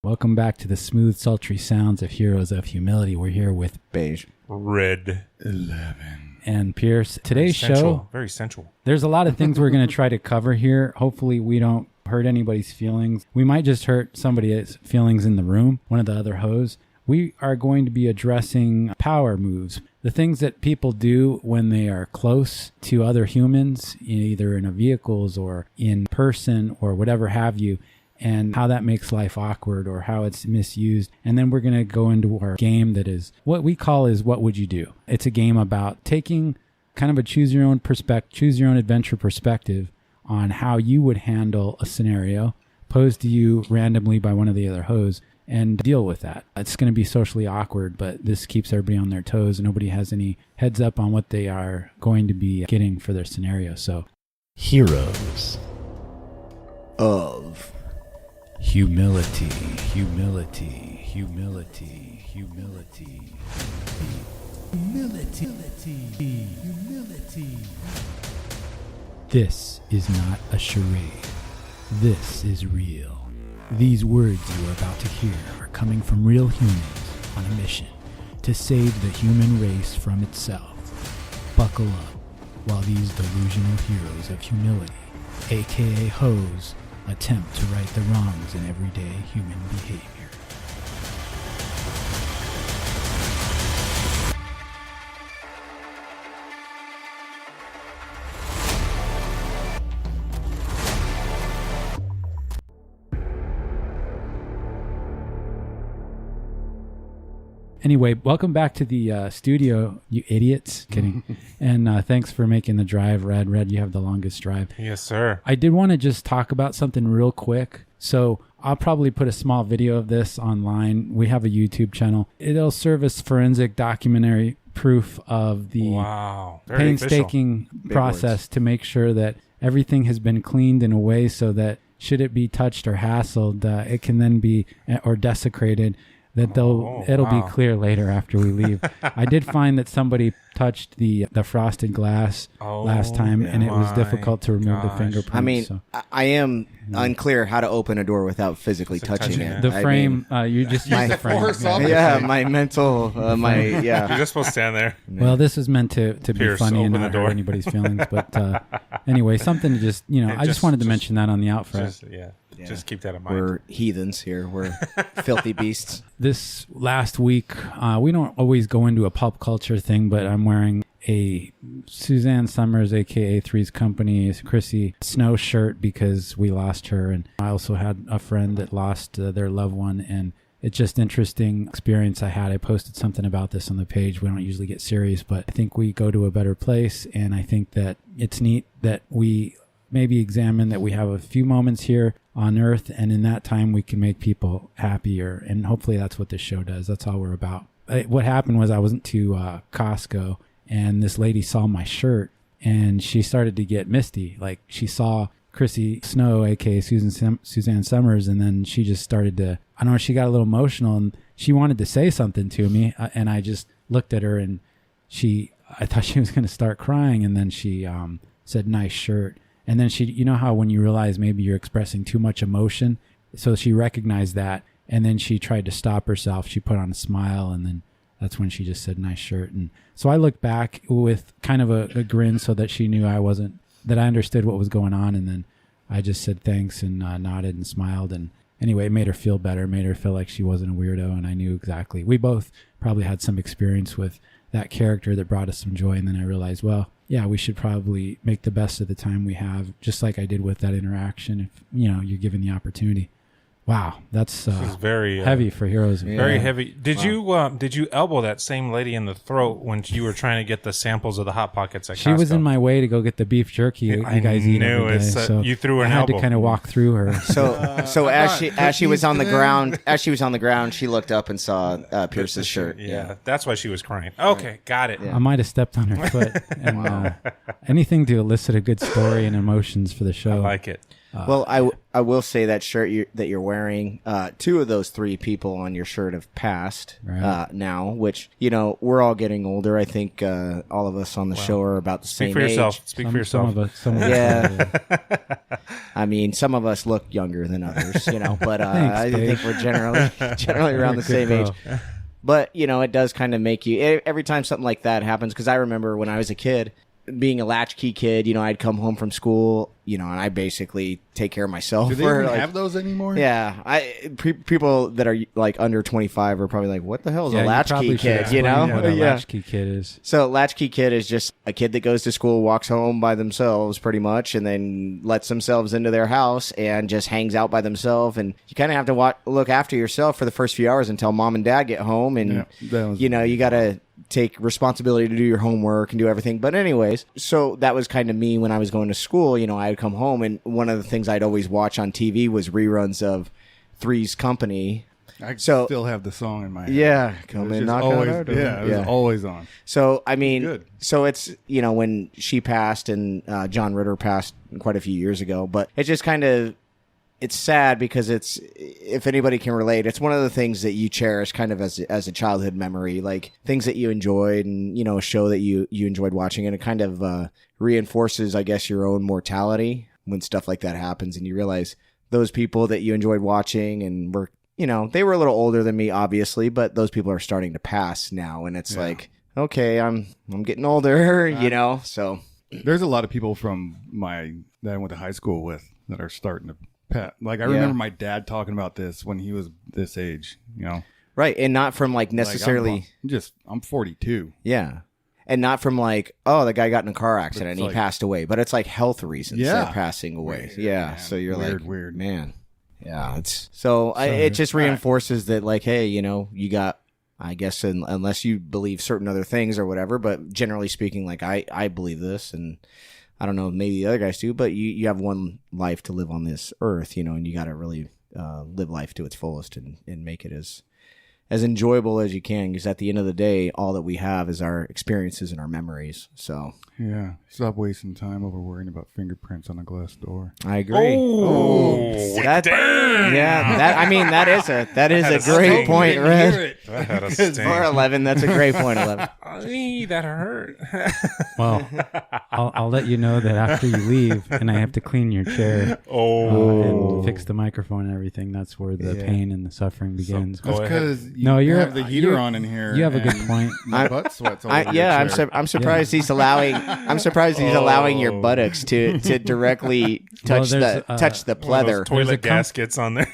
Welcome back to the smooth, sultry sounds of Heroes of Humility. We're here with Beige. Red 11. and Pierce. Today's show, very sensual. there's a lot of things we're going to try to cover here. Hopefully we don't hurt anybody's feelings. We might just hurt somebody's feelings in the room, one of the other hoes. We are going to be addressing power moves, the things that people do when they are close to other humans, either in vehicles or in person or whatever have you, and how that makes life awkward or how it's misused. And then we're going to go into our game that is what we call is What Would You Do? It's a game about taking kind of a choose your own adventure perspective on how you would handle a scenario posed to you randomly by one of the other hoes and deal with that. It's going to be socially awkward, but this keeps everybody on their toes and nobody has any heads up on what they are going to be getting for their scenario. So, Heroes of humility, humility, humility, humility, humility, humility. This is not a charade. This is real. These words you are about to hear are coming from real humans on a mission to save the human race from itself. Buckle up while these delusional heroes of humility, aka hoes, attempt to right the wrongs in everyday human behavior. Anyway, welcome back to the studio, you idiots. Kidding. And thanks for making the drive, Red. Red, you have the longest drive. Yes, sir. I did want to just talk about something real quick. So I'll probably put a small video of this online. We have a YouTube channel. It'll serve as forensic documentary proof of the Very painstaking process to make sure that everything has been cleaned in a way so that should it be touched or hassled, it can then be, or desecrated, that it'll be clear later after we leave. I did find that somebody touched the frosted glass last time, and it was difficult to remove the fingerprints. I mean, I am unclear how to open a door without physically touching it. The frame, you just use the frame. My mental, You're just supposed to stand there. Well, this is meant to be Pierce, funny and open not the door. hurt anybody's feelings. But anyway, something to just, I just wanted to mention that on the outfront. Just keep that in mind. We're heathens here. We're filthy beasts. This last week, we don't always go into a pop culture thing, but I'm wearing a Suzanne Summers, aka Three's Company, Chrissy Snow shirt because we lost her. And I also had a friend that lost their loved one. And it's just interesting experience I had. I posted something about this on the page. We don't usually get serious, but I think we go to a better place. And I think that it's neat that we maybe examine that we have a few moments here on Earth, and in that time we can make people happier, and hopefully that's what this show does. That's all we're about. What happened was I went to Costco, and this lady saw my shirt, and she started to get misty. Like, she saw Chrissy Snow, aka Suzanne Summers, and then she just started to, I don't know, she got a little emotional, and she wanted to say something to me, and I just looked at her, and I thought she was going to start crying, and then she said, "Nice shirt." And then she, you know how when you realize maybe you're expressing too much emotion? So she recognized that, and then she tried to stop herself. She put on a smile, and then that's when she just said, "Nice shirt." And so I looked back with kind of a grin so that she knew that I understood what was going on. And then I just said thanks and nodded and smiled. And anyway, it made her feel better, made her feel like she wasn't a weirdo. And I knew exactly. We both probably had some experience with that character that brought us some joy. And then I realized, well, yeah, we should probably make the best of the time we have, just like I did with that interaction. If you're given the opportunity. Wow, that's very heavy for Heroes. Very heavy. Did you elbow that same lady in the throat when you were trying to get the samples of the Hot Pockets at Costco? She was in my way to go get the beef jerky you guys eat every day. So you threw an elbow. I had elbow. to kind of walk through her. So as she was on the ground, she looked up and saw Pierce's shirt. Yeah, that's why she was crying. Okay, got it. I might have stepped on her foot. And anything to elicit a good story and emotions for the show. I like it. Well, I will say that shirt that you're wearing, 2 of those 3 people on your shirt have passed now, which, we're all getting older. I think all of us on the show are about the same age. Speak for yourself. Some of us I mean, some of us look younger than others, but Thanks, I babe. think we're generally around the same age. But, it does kind of make you, every time something like that happens, because I remember when I was a kid, being a latchkey kid, I'd come home from school, and I basically take care of myself. Do they even have those anymore? Yeah. People that are like under 25 are probably like, what the hell is a you latchkey probably should kid, explain what a latchkey kid is. So latchkey kid is just a kid that goes to school, walks home by themselves pretty much, and then lets themselves into their house and just hangs out by themselves. And you kind of have to look after yourself for the first few hours until mom and dad get home. And, you got to take responsibility to do your homework and do everything. But anyways, so that was kind of me when I was going to school. I'd come home, and one of the things I'd always watch on TV was reruns of Three's Company. I still have the song in my head. Yeah, come and knock on our door. Yeah, it was always on. So, I mean, Good. so it's, when she passed and John Ritter passed quite a few years ago, but it just kind of, it's sad because it's, if anybody can relate, it's one of the things that you cherish kind of as a childhood memory, like things that you enjoyed and, a show that you enjoyed watching, and it kind of reinforces, I guess, your own mortality when stuff like that happens, and you realize those people that you enjoyed watching and were, they were a little older than me, obviously, but those people are starting to pass now, and it's like, okay, I'm getting older, so. There's a lot of people that I went to high school with that are starting to pass. Like, I remember my dad talking about this when he was this age, Right, and not from like necessarily. I'm 42. Yeah. And not from like, oh, the guy got in a car accident and he like, passed away. But it's like health reasons Yeah. they're passing away. Yeah. man. So you're Weird. man. Yeah. It just reinforces that, like, hey, you got, I guess, unless you believe certain other things or whatever. But generally speaking, like, I believe this, and I don't know, maybe the other guys do, but you have one life to live on this earth, and you got to really live life to its fullest and make it as enjoyable as you can, because at the end of the day, all that we have is our experiences and our memories. So Yeah. Stop wasting time over worrying about fingerprints on a glass door. I agree. That is a great point, Red. That had a For sting. 11, that's a great point, 11. Ay, that hurt. Well, I'll let you know that after you leave and I have to clean your chair and fix the microphone and everything, that's where the pain and the suffering begins. Go That's ahead. because No, you you're- have the heater you're- on in here. You have a good and point. My butt sweats all over your chair. I'm surprised he's allowing. I'm surprised he's allowing your buttocks to directly touch there's, touch the One of those pleather. toilet gaskets on there.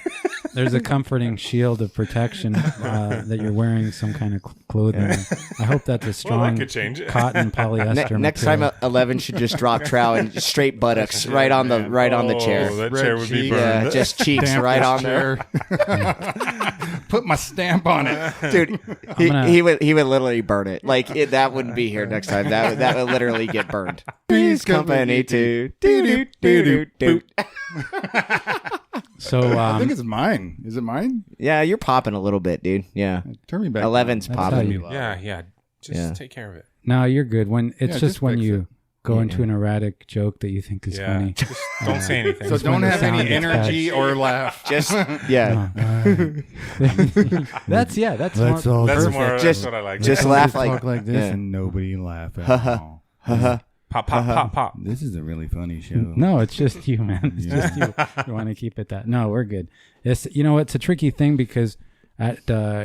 There's a comforting shield of protection that you're wearing some kind of clothing. I hope that's a strong could change it. cotton polyester Next material. time, 11 should just drop trowel and just straight buttocks right on the chair. That Red chair would be cheeks. burned. Yeah, just cheeks Stamp right this on there. chair. Put my stamp on it. Dude, he would literally burn it. Like that wouldn't be here next time. That would literally get burned. Three's Company too. Do. So I think it's mine. Is it mine? Yeah, you're popping a little bit, dude. Yeah, Turn me back. 11's That's how popping. you- Yeah. Just Yeah. take care of it. no, you're good. When it's Yeah, just just when fix you it. go into an erratic joke that you think is Yeah. funny. Just don't say anything. So don't the have any sound gets energy or laugh. Just yeah, That's Let's smart. all That's perfect. more. That's Just- what I like. just Let's laugh talk like this yeah. and nobody laugh at all. pop, pop, pop, pop. This is a really funny show. No, it's just you, man. It's just you. You want to keep it that. No, we're good. It's it's a tricky thing because at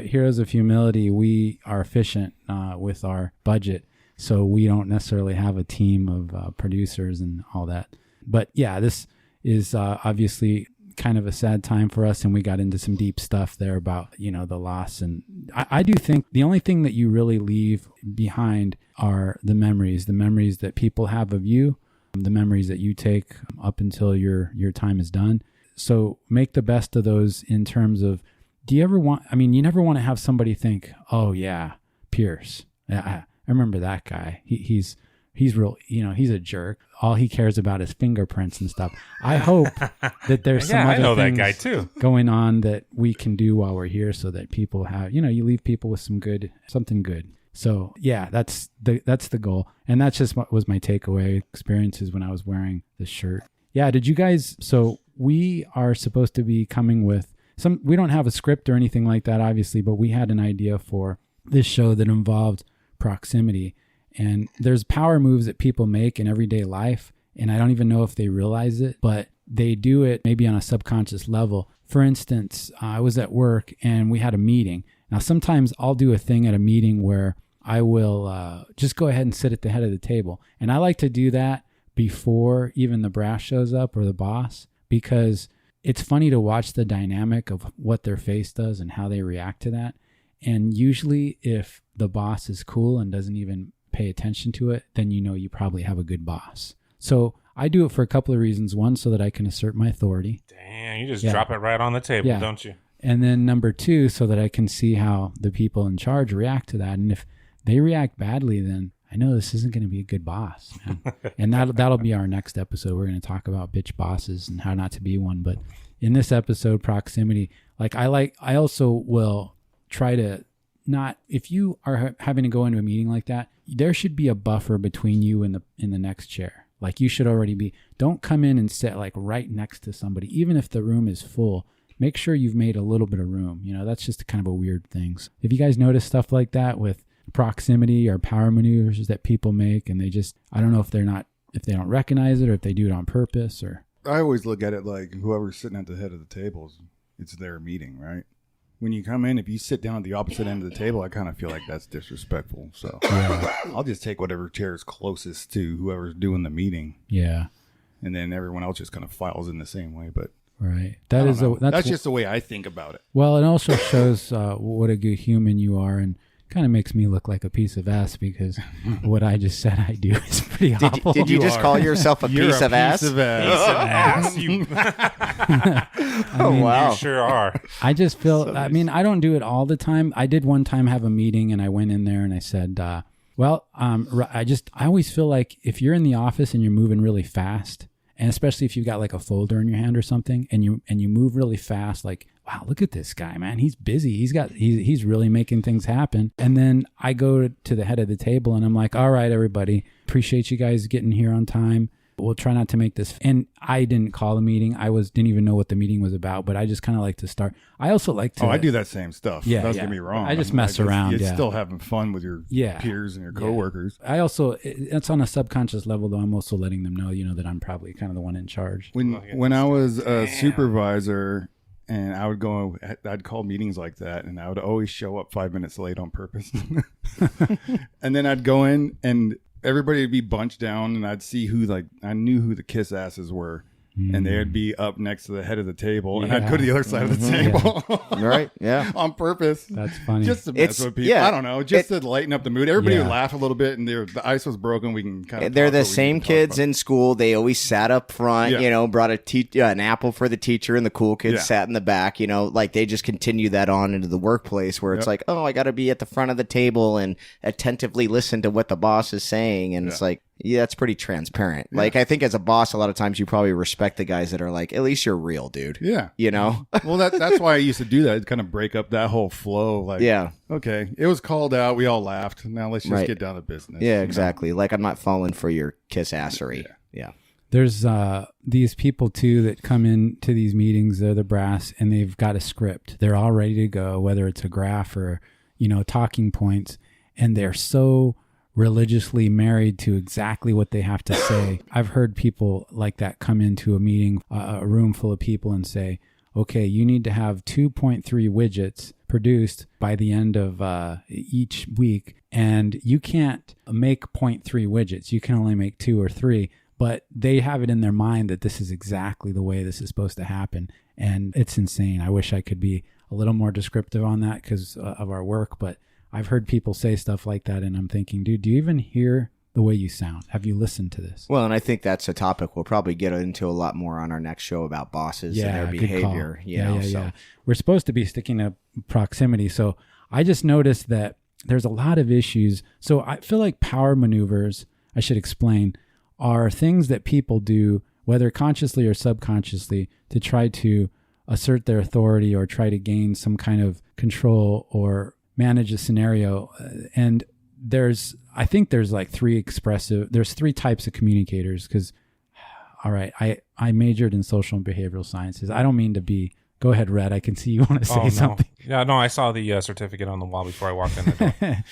Heroes of Humility we are efficient with our budget, so we don't necessarily have a team of producers and all that. But yeah, this is obviously kind of a sad time for us, and we got into some deep stuff there about the loss. And I do think the only thing that you really leave behind are the memories that people have of you, the memories that you take up until your time is done. So make the best of those in terms of, you never want to have somebody think, oh yeah, Pierce, I remember that guy. He's real, he's a jerk. All he cares about is fingerprints and stuff. I hope that there's some I other know that things guy too. going on that we can do while we're here, so that people have, you leave people with something good. So yeah, that's the goal. And that's just what was my takeaway experiences when I was wearing this shirt. Yeah. Did you guys, so we are supposed to be coming with we don't have a script or anything like that, obviously, but we had an idea for this show that involved proximity. And there's power moves that people make in everyday life, and I don't even know if they realize it, but they do it maybe on a subconscious level. For instance, I was at work and we had a meeting. Now, sometimes I'll do a thing at a meeting where I will just go ahead and sit at the head of the table. And I like to do that before even the brass shows up or the boss, because it's funny to watch the dynamic of what their face does and how they react to that. And usually if the boss is cool and doesn't even pay attention to it, then you know you probably have a good boss. So I do it for a couple of reasons. One, so that I can assert my authority. Damn, you just drop it right on the table, don't you? And then number two, so that I can see how the people in charge react to that. And if they react badly, then I know this isn't going to be a good boss, man. And that'll be our next episode. We're going to talk about bitch bosses and how not to be one. But in this episode, proximity, I also will try to not, if you are having to go into a meeting like that, there should be a buffer between you and the next chair. Like you should already be, don't come in and sit like right next to somebody. Even if the room is full, make sure you've made a little bit of room. You know, that's just kind of a weird thing. So if you guys notice stuff like that with proximity or power maneuvers that people make, and they just, I don't know if they don't recognize it or if they do it on purpose, or. I always look at it like whoever's sitting at the head of the table, it's their meeting, right? When you come in, if you sit down at the opposite end of the table, I kind of feel like that's disrespectful. So I'll just take whatever chair is closest to whoever's doing the meeting. Yeah. And then everyone else just kind of files in the same way. But right. That's just the way I think about it. Well, it also shows what a good human you are, and kind of makes me look like a piece of ass, because what I just said I do is pretty awful. Did you just call yourself a piece of ass? Piece of ass. You, wow. You sure are. I just feel, I mean, I don't do it all the time. I did one time have a meeting and I went in there and I said, I always feel like if you're in the office and you're moving really fast, and especially if you've got like a folder in your hand or something, and you move really fast, like, wow, look at this guy, man. He's busy. He's really making things happen. And then I go to the head of the table and I'm like, all right, everybody, appreciate you guys getting here on time. We'll try not to make this. And I didn't call the meeting. Didn't even know what the meeting was about, but I just kind of like to start. I also like to. I do that same stuff. Yeah. Don't get me wrong. I just mess around. You're still having fun with your peers and your coworkers. I also, it's on a subconscious level, though. I'm also letting them know, that I'm probably kind of the one in charge. When I was a supervisor, and I'd call meetings like that, and I would always show up 5 minutes late on purpose. And then I'd go in and everybody would be bunched down, and I'd see I knew who the kiss asses were. And they'd be up next to the head of the table, and I'd go to the other side of the table. Right, yeah. On purpose. That's funny. Just to mess with people. Yeah. I don't know, to lighten up the mood. Everybody would laugh a little bit, and the ice was broken. We can kind of They're the same kids in school. They always sat up front, brought an apple for the teacher, and the cool kids sat in the back, like they just continue that on into the workplace where it's like, oh, I got to be at the front of the table and attentively listen to what the boss is saying. And it's like, yeah, that's pretty transparent. Yeah. Like, I think as a boss, a lot of times you probably respect the guys that are like, at least you're real, dude. Yeah. Well, that's why I used to do that, kind of break up that whole flow. Like, okay, it was called out. We all laughed. Now let's just get down to business. Yeah, exactly. Like, I'm not falling for your kiss assery. Yeah. There's these people, too, that come into these meetings. They're the brass, and they've got a script. They're all ready to go, whether it's a graph or, talking points. And they're so religiously married to exactly what they have to say. I've heard people like that come into a meeting, a room full of people, and say, okay, you need to have 2.3 widgets produced by the end of each week, and you can't make 0.3 widgets. You can only make 2 or 3, but they have it in their mind that this is exactly the way this is supposed to happen, and it's insane. I wish I could be a little more descriptive on that because of our work, but I've heard people say stuff like that, and I'm thinking, dude, do you even hear the way you sound? Have you listened to this? Well, and I think that's a topic we'll probably get into a lot more on our next show about bosses and their behavior. Yeah. We're supposed to be sticking to proximity, so I just noticed that there's a lot of issues. So I feel like power maneuvers, I should explain, are things that people do, whether consciously or subconsciously, to try to assert their authority or try to gain some kind of control or manage a scenario. And I think there's like three types of communicators, because all right, I majored in social and behavioral sciences. I don't mean to be, go ahead, Red. I can see you want to say something. Yeah, no, I saw the certificate on the wall before I walked in the door.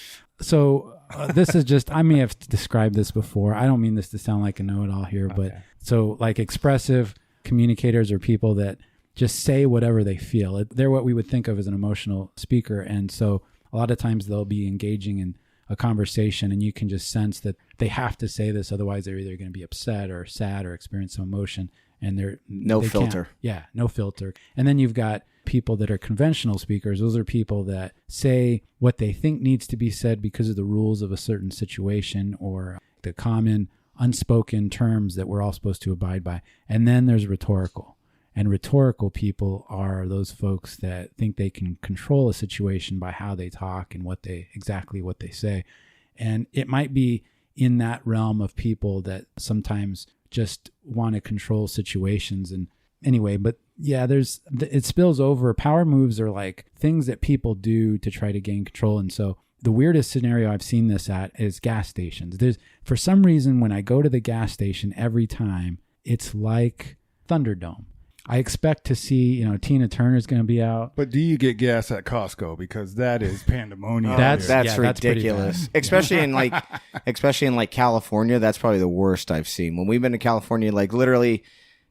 So this is just, I may have described this before. I don't mean this to sound like a know-it-all here, but so like expressive communicators are people that just say whatever they feel. They're what we would think of as an emotional speaker. And so a lot of times they'll be engaging in a conversation and you can just sense that they have to say this. Otherwise they're either going to be upset or sad or experience some emotion, and they filter. Yeah, no filter. And then you've got people that are conventional speakers. Those are people that say what they think needs to be said because of the rules of a certain situation or the common unspoken terms that we're all supposed to abide by. And then there's rhetorical. And rhetorical people are those folks that think they can control a situation by how they talk and exactly what they say. And it might be in that realm of people that sometimes just want to control situations. And anyway, but yeah, it spills over. Power moves are like things that people do to try to gain control. And so the weirdest scenario I've seen this at is gas stations. For some reason, when I go to the gas station every time, it's like Thunderdome. I expect to see, Tina Turner's going to be out. But do you get gas at Costco? Because that is pandemonium. That's ridiculous. Especially in like California, that's probably the worst I've seen. When we've been to California, like literally,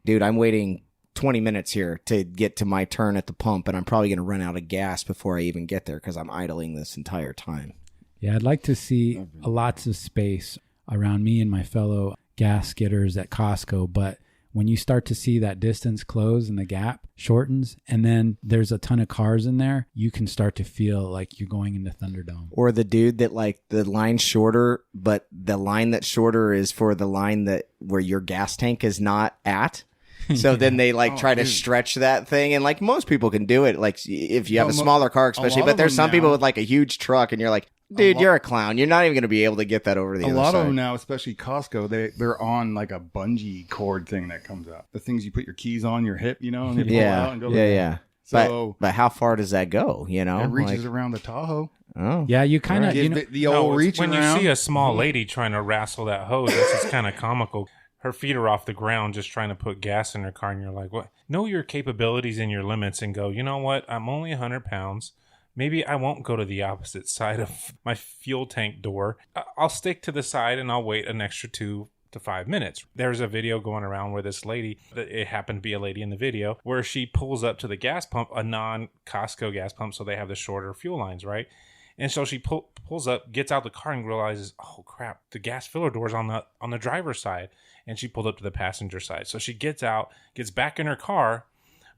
dude, I'm waiting 20 minutes here to get to my turn at the pump, and I'm probably going to run out of gas before I even get there because I'm idling this entire time. Yeah, I'd like to see lots of space around me and my fellow gas getters at Costco, but when you start to see that distance close and the gap shortens, and then there's a ton of cars in there, you can start to feel like you're going into Thunderdome. Or the dude that like the line's shorter, but the line that's shorter is for the line where your gas tank is not at. So then they try to stretch that thing, and like most people can do it. Like if you have a smaller car, especially, but there's some people with like a huge truck, and you're like, dude, you're a clown. You're not even going to be able to get that over the other side. A lot of them now, especially Costco, they're on like a bungee cord thing that comes out. The things you put your keys on your hip, and they pull out and go. Yeah. So, but how far does that go? It reaches around the Tahoe. Oh, yeah. You kind of the old reach when around. You see a small lady trying to wrestle that hose. That's just kind of comical. Her feet are off the ground just trying to put gas in her car, and you're like, what? Know your capabilities and your limits and go, you know what? I'm only 100 pounds. Maybe I won't go to the opposite side of my fuel tank door. I'll stick to the side and I'll wait an extra 2 to 5 minutes. There's a video going around where this lady, it happened to be a lady in the video, where she pulls up to the gas pump, a non-Costco gas pump, so they have the shorter fuel lines, right? And so she pulls up, gets out the car, and realizes, oh crap, the gas filler door's on the driver's side. And she pulled up to the passenger side. So she gets out, gets back in her car,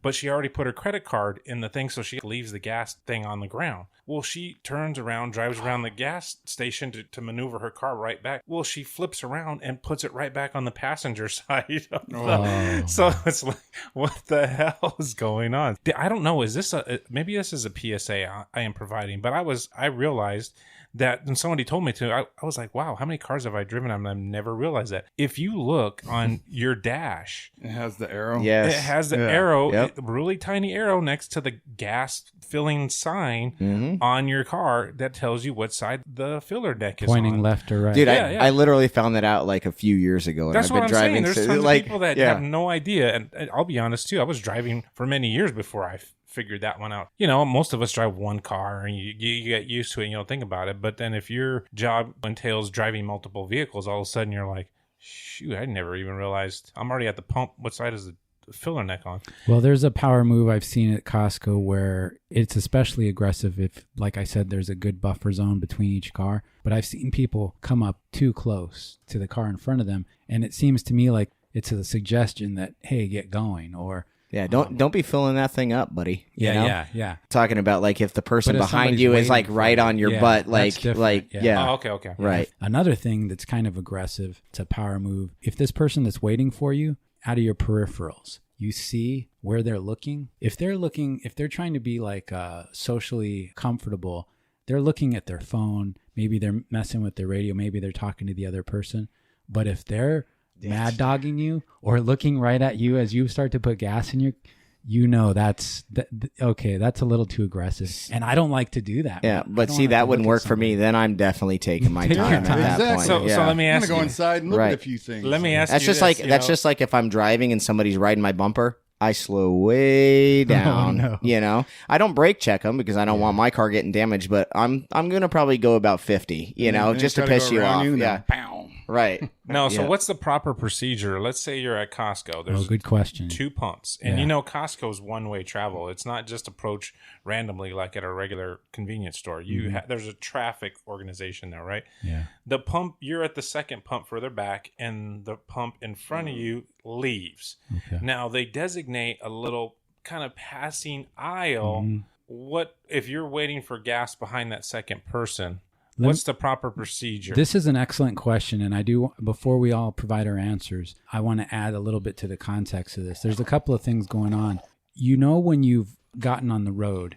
but she already put her credit card in the thing, so she leaves the gas thing on the ground. Well, she turns around, drives around the gas station to maneuver her car right back. Well, she flips around and puts it right back on the passenger side. So it's like, what the hell is going on? I don't know. Is this maybe this is a PSA I am providing, but I realized that when somebody told me to, I was like, wow, how many cars have I driven? I've never realized that. If you look on your dash, it has the arrow. Yes. It has the arrow, really tiny arrow next to the gas filling sign on your car that tells you what side the filler deck is pointing on. Left or right. Dude, I literally found that out like a few years ago. And That's I've been what I'm driving saying. There's tons of people that have no idea. And I'll be honest too, I was driving for many years before I figured that one out. Most of us drive one car and you get used to it and you don't think about it. But then if your job entails driving multiple vehicles, all of a sudden you're like, shoot, I never even realized I'm already at the pump. What side is the filler neck on? Well, there's a power move I've seen at Costco where it's especially aggressive if, like I said, there's a good buffer zone between each car. But I've seen people come up too close to the car in front of them. And it seems to me like it's a suggestion that, hey, get going, or yeah, don't be filling that thing up, buddy. Yeah. Talking about like if the person But if behind somebody's you is like waiting right for on you, your butt, that's different. Oh, okay. Right. Another thing that's kind of aggressive, it's a power move. If this person that's waiting for you, out of your peripherals, you see where they're looking. If they're trying to be like socially comfortable, they're looking at their phone. Maybe they're messing with their radio. Maybe they're talking to the other person. But if they're mad dogging you or looking right at you as you start to put gas in that's okay. That's a little too aggressive, and I don't like to do that. Yeah, man. I but don't see, like to that look wouldn't at work for me. somebody. Then I'm definitely taking my Take your time at time. that Exactly. point. So, yeah. so let me I'm ask gonna go you. inside and look Right. at a few things. Let me ask That's you just this, like you that's know? just like if I'm driving and somebody's riding my bumper, I slow way down. no. You know, I don't brake check them because I don't want my car getting damaged. But I'm gonna probably go about 50. You know, And just try to go piss you around off. and Yeah, then pow. right. No, so Yeah. what's the proper procedure? Let's say you're at Costco. There's Good question. 2 pumps. And Yeah. you know Costco's one-way travel. It's not just approach randomly like at a regular convenience store. There's a traffic organization there, right? Yeah. The pump, you're at the second pump further back, and the pump in front of you leaves. Okay. Now, they designate a little kind of passing aisle. Mm-hmm. What if you're waiting for gas behind that second person? Let What's the proper procedure? This is an excellent question, and I do. Before we all provide our answers, I want to add a little bit to the context of this. There's a couple of things going on. You know, when you've gotten on the road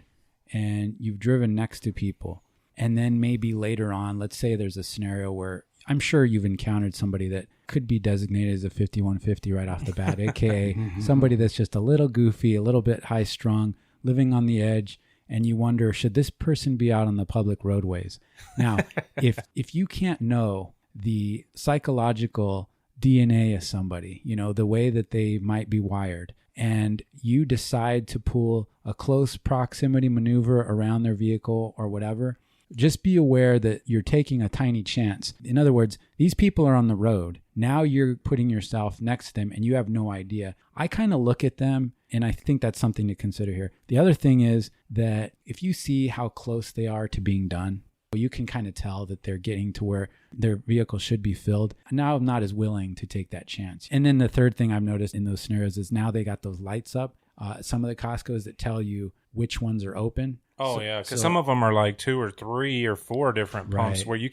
and you've driven next to people, and then maybe later on, let's say there's a scenario where I'm sure you've encountered somebody that could be designated as a 5150 right off the bat, aka somebody that's just a little goofy, a little bit high strung, living on the edge. And you wonder, should this person be out on the public roadways? Now, if you can't know the psychological DNA of somebody, you know, the way that they might be wired, and you decide to pull a close proximity maneuver around their vehicle or whatever, just be aware that you're taking a tiny chance. In other words, these people are on the road. Now you're putting yourself next to them and you have no idea. I kind of look at them, and I think that's something to consider here. The other thing is that if you see how close they are to being done, you can kind of tell that they're getting to where their vehicle should be filled. Now I'm not as willing to take that chance. And then the third thing I've noticed in those scenarios is now they got those lights up. Some of the Costco's that tell you which ones are open. Oh, yeah, because some of them are like 2 or 3 or 4 different pumps Right. where you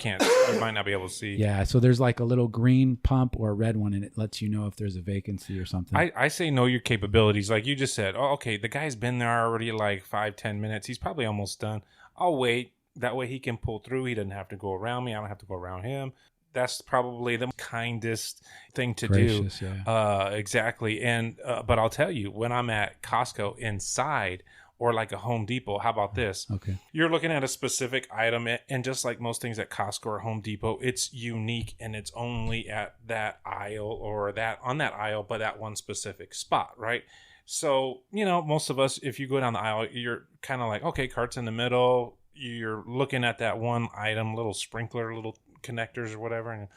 might not be able to see. Yeah, so there's like a little green pump or a red one, and it lets you know if there's a vacancy or something. I say know your capabilities. Like you just said, oh, okay, the guy's been there already like 5-10 minutes. He's probably almost done. I'll wait. That way he can pull through. He doesn't have to go around me. I don't have to go around him. That's probably the kindest thing to Gracious, do. yeah. Exactly. And but I'll tell you, when I'm at Costco inside or like a Home Depot, how about this? Okay. You're looking at a specific item, and just like most things at Costco or Home Depot, it's unique and it's only at that aisle or that on that aisle, but at one specific spot, right? So, you know, most of us, if you go down the aisle, you're kind of like, okay, cart's in the middle. You're looking at that one item, little sprinkler, little connectors or whatever. And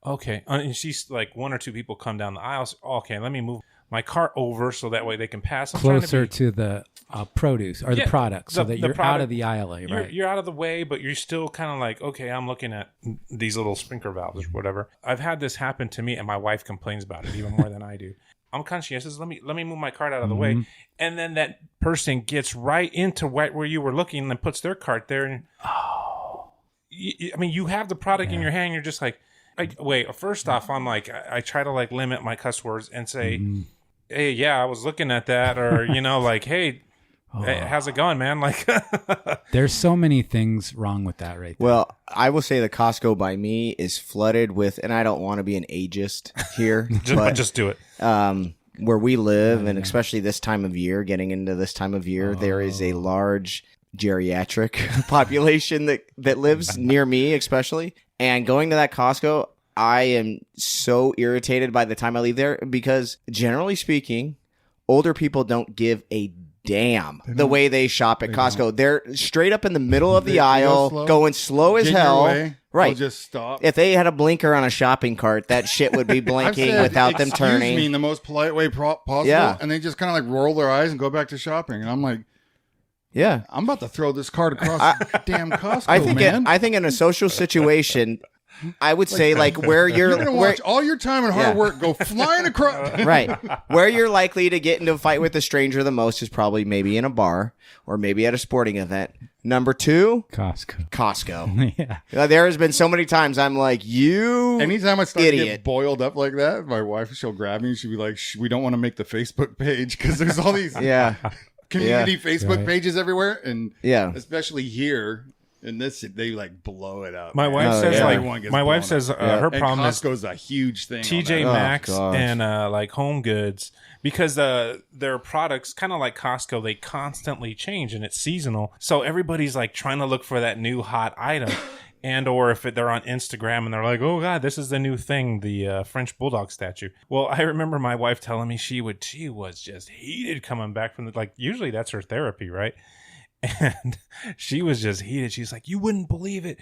okay. And you see like 1 or 2 people come down the aisle. So, okay, let me move my cart over so that way they can pass. I'm trying Closer be- to the produce or the Yeah, product so the- that the you're out product. of the aisle, right? You're out of the way, but you're still kind of like, okay, I'm looking at these little sprinkler valves or whatever. I've had this happen to me, and my wife complains about it even more than I do. I'm conscientious. Let me move my cart out of the way, and then that person gets right into right where you were looking and puts their cart there. And I mean, you have the product in your hand. You're just like, wait. First off, I'm like, I try to like limit my cuss words and say, hey, yeah, I was looking at that, or you know, like, hey, how's it going, man? Like, There's so many things wrong with that right there. Well, I will say the Costco by me is flooded with, and I don't want to be an ageist here, but just do it. where we live, and especially this time of year, getting into this time of year, there is a large geriatric population that lives near me, especially. And going to that Costco, I am so irritated by the time I leave there because, generally speaking, older people don't give a damn the way they shop at Costco. They're straight up in the middle of the aisle, slow. going slow as Get your hell. way, Right. I'll just stop. If they had a blinker on a shopping cart, that shit would be I've blinking said, without them "Excuse turning. me," in the most polite way possible, Yeah. and they just kind of like roll their eyes and go back to shopping. And I'm like, Yeah. I'm about to throw this cart across the damn Costco, I think man. I think in a social situation, I would say like where You're you're gonna where, watch all your time and hard Yeah. work go flying across. right where you're likely to get into a fight with a stranger the most is probably maybe in a bar or maybe at a sporting event. Number 2, Costco. Costco. Yeah. There has been so many times I'm like, you Anytime I start to Idiot. get boiled up like that, my wife, she'll grab me and she'll be like, we don't want to make the Facebook page because there's all these yeah. community Yeah. Facebook Right. pages everywhere. And Yeah. especially here And this, they like blow it up. My wife Oh, says yeah. Everyone gets my wife blown says up. her And problem is Costco's a huge thing. on TJ that. Maxx gosh. and like Home Goods, because their products, kind of like Costco, they constantly change and it's seasonal. So everybody's like trying to look for that new hot item. And or if they're on Instagram and they're like, oh God, this is the new thing, the French Bulldog statue. Well, I remember my wife telling me she was just heated coming back from like, usually that's her therapy, right? And she was just heated. She's like, you wouldn't believe it.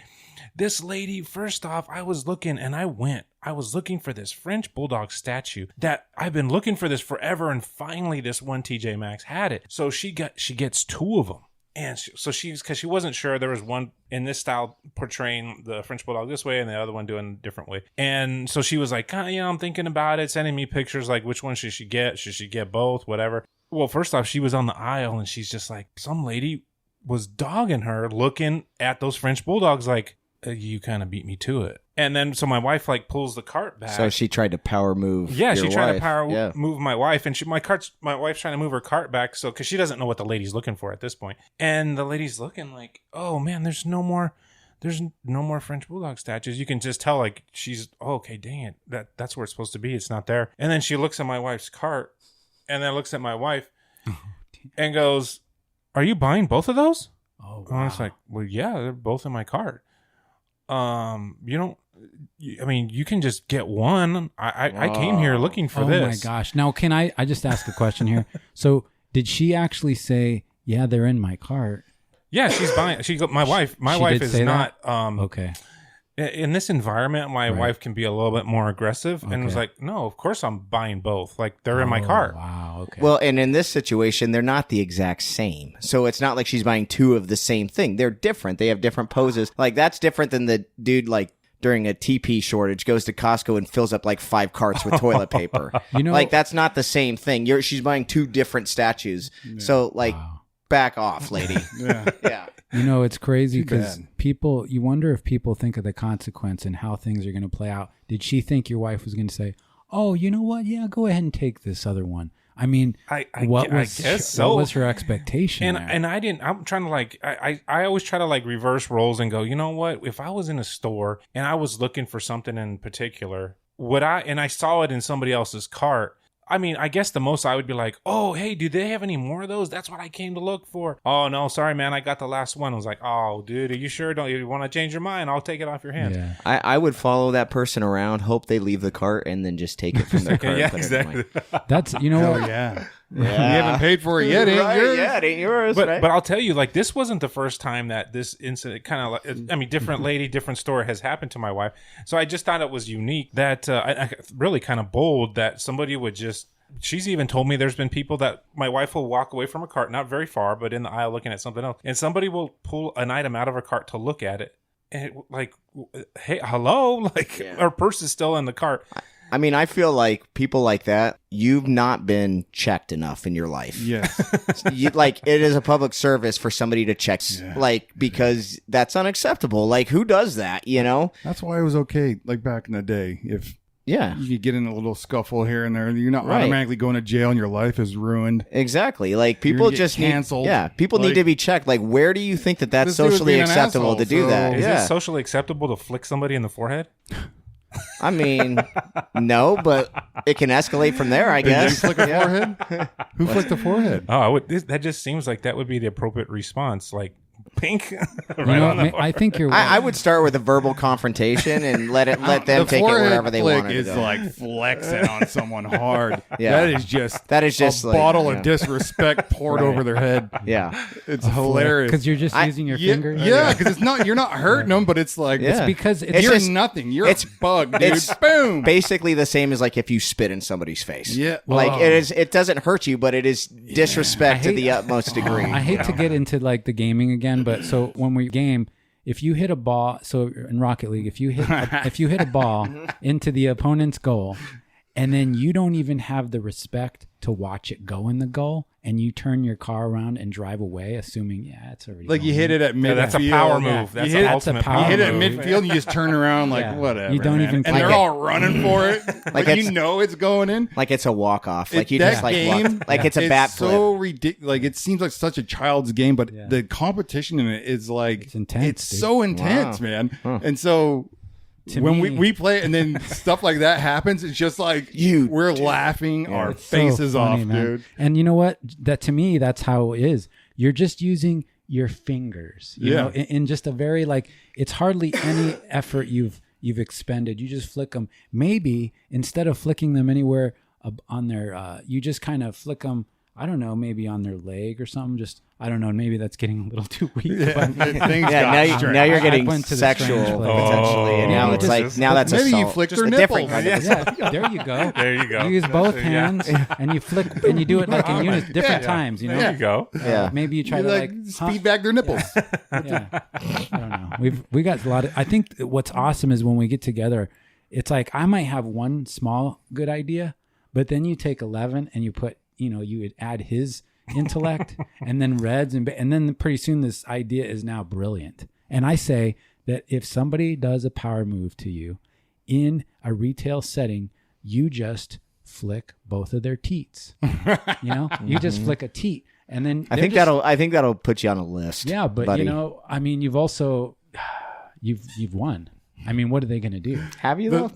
This lady, first off, I was looking for this French Bulldog statue that I've been looking for this forever. And finally this one TJ Maxx had it. So she gets 2 of them. And because she wasn't sure, there was one in this style portraying the French Bulldog this way and the other one doing a different way. And so she was like, I'm thinking about it, sending me pictures like which one should she get? Should she get both? Whatever. Well, first off, she was on the aisle and she's just like, some lady was dogging her looking at those French Bulldogs like, you kind of beat me to it. And then so my wife like pulls the cart back. So she tried to power move. Yeah, your she tried wife. to power Yeah. move my wife, and my wife's trying to move her cart back, so because she doesn't know what the lady's looking for at this point, and the lady's looking like, oh man, there's no more French Bulldog statues. You can just tell like she's okay, dang it, that's where it's supposed to be. It's not there. And then she looks at my wife's cart, and then looks at my wife, and goes, "Are you buying both of those?" Oh, And I was like, well, yeah, they're both in my cart. You can just get one. I came here looking for this. Oh my gosh. Now, can I just ask a question here? So did she actually say, yeah, they're in my cart? Yeah, she's buying. My wife did is say not. Okay. In this environment, my wife can be a little bit more aggressive, and was Okay. like, "No, of course I'm buying both. Like they're in my cart." Wow. Okay. Well, and in this situation, they're not the exact same. So it's not like she's buying 2 of the same thing. They're different. They have different poses. Like that's different than the dude like during a TP shortage goes to Costco and fills up like 5 carts with toilet paper. Like that's not the same thing. She's buying 2 different statues. So like back off, lady. Yeah. It's crazy Too because bad. you wonder if people think of the consequence and how things are going to play out. Did she think your wife was going to say, oh, you know what? Yeah, go ahead and take this other one. I mean, I what guess was her expectation? And I didn't. I'm trying to like. I always try to like reverse roles and go. You know what? If I was in a store and I was looking for something in particular, and I saw it in somebody else's cart. I mean, I guess the most I would be like, oh, hey, do they have any more of those? That's what I came to look for. Oh, no, sorry, man. I got the last one. I was like, oh, dude, are you sure? Don't you want to change your mind? I'll take it off your hands. Yeah. I would follow that person around, hope they leave the cart, and then just take it from their cart. Yeah, and put it in my- exactly. That's, Oh yeah. You haven't paid for it yet, ain't Right, yours? yeah, it ain't yours. But right? but I'll tell you, like, this wasn't the first time that this incident kind of like, I mean, different lady, different story has happened to my wife. So I just thought it was unique that I really kind of bold that somebody would just. She's even told me there's been people that my wife will walk away from a cart, not very far, but in the aisle looking at something else, and somebody will pull an item out of her cart to look at it, and like, hey, hello, like her purse is still in the cart. I mean, I feel like people like that, you've not been checked enough in your life. Yes. Like, it is a public service for somebody to check, like, because that's unacceptable. Like, who does that, That's why it was okay, like back in the day. If Yeah. you could get in a little scuffle here and there, you're not Right. automatically going to jail and your life is ruined. Exactly. Like, You're people gonna get just canceled. need, people need Like- to be checked. Like, where do you think that that's This dude was socially being an acceptable asshole, to do so- that? Is Yeah. it socially acceptable to flick somebody in the forehead? I mean, no, but it can escalate from there, I Did you guess. flick a forehead? Who flicked the forehead? Oh, that just seems like that would be the appropriate response. Like pink, right You know, on the I think you're. I would start with a verbal confrontation and let them The take it forehead wherever they flick want to is go. like flexing on someone hard. Yeah. That is just a a like, bottle yeah. of disrespect poured over their head. Yeah. It's hilarious. because you're just I- using your Yeah, finger. because you're not hurting them, but it's like Yeah. because It's you're just- nothing. You're it's- a bug, dude. it's Boom. Basically the same as like if you spit in somebody's face. Yeah. Like Whoa. it does't hurt you, but it is disrespect I to the hate- utmost degree. I hate to get into like the gaming again, but so when we game, if you hit a ball, so in Rocket League, if you hit a ball into the opponent's goal, and then you don't even have the respect to watch it go in the goal, and you turn your car around and drive away, assuming it's already Like you going hit in. it at midfield. Yeah, that's a power Yeah. move. That's You an hit- ultimate that's a power You hit it at move. midfield and you just turn around like Yeah. whatever. You don't man. even and think they're it. all running for it. Like it's- you know it's going in. Like it's a walk off. Like It- you that just like game, walk, like it's a bat flip. so ridiculous. Like it seems like such a child's game, but Yeah. the competition in it is like It's intense, It's dude. so intense, Wow. man. Huh. And so To when me- we play it and then stuff like that happens, it's just like we're laughing our It's so faces funny, off, man. dude. And you know what? That to me, that's how it is. You're just using your fingers, you know, in just a very like it's hardly any effort you've expended. You just flick them. Maybe instead of flicking them anywhere on their, you just kind of flick them. I don't know, maybe on their leg or something. Just I don't know. Maybe that's getting a little too weak. But Things Yeah, got now, strange. now you're I getting went to the sexual strange place. potentially, and now Oh, it's like just- now that's maybe you assault. flicked Just her a different nipples. kind of yeah, there you go. There you go. You use both Yeah. hands and you flick and you do it like in units, different Yeah. times. You know, There you go. Yeah. maybe you try You to like speed back their nipples. Yeah, I don't know. We got a lot of. I think what's awesome is when we get together, it's like I might have one small good idea, but then you take 11 and you put, you would add his intellect and then Red's and then pretty soon this idea is now brilliant. And I say that if somebody does a power move to you in a retail setting, you just flick both of their teats. You just flick a teat. And then I they're think just- that'll put you on a list. yeah, but buddy. I mean, you've also you've won. I mean, what are they going to do? Have you though?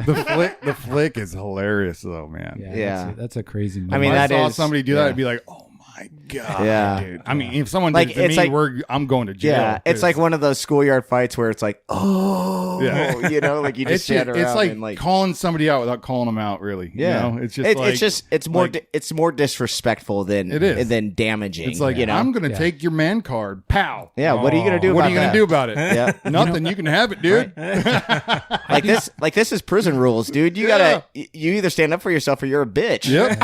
The flick is hilarious though, man. Yeah. that's a crazy move. I mean, If I that saw is- somebody do that, yeah. I'd be like, oh my god, Yeah. dude. I mean, if someone Like, did it it's to me, like- I'm going to jail. Yeah, it's like one of those schoolyard fights where it's like, Yeah. like you just stand around it's like, and like calling somebody out without calling them out. Really, yeah, it's just it's more like- it's more disrespectful than It is. than damaging. it's like I'm I'm going to take your man card. Pow. yeah. What are you gonna do? What about are you going that? to do about it? Yeah. Nothing. You can have it, dude. Like this is prison rules, dude. You gotta you either stand up for yourself or you're a bitch. Yep.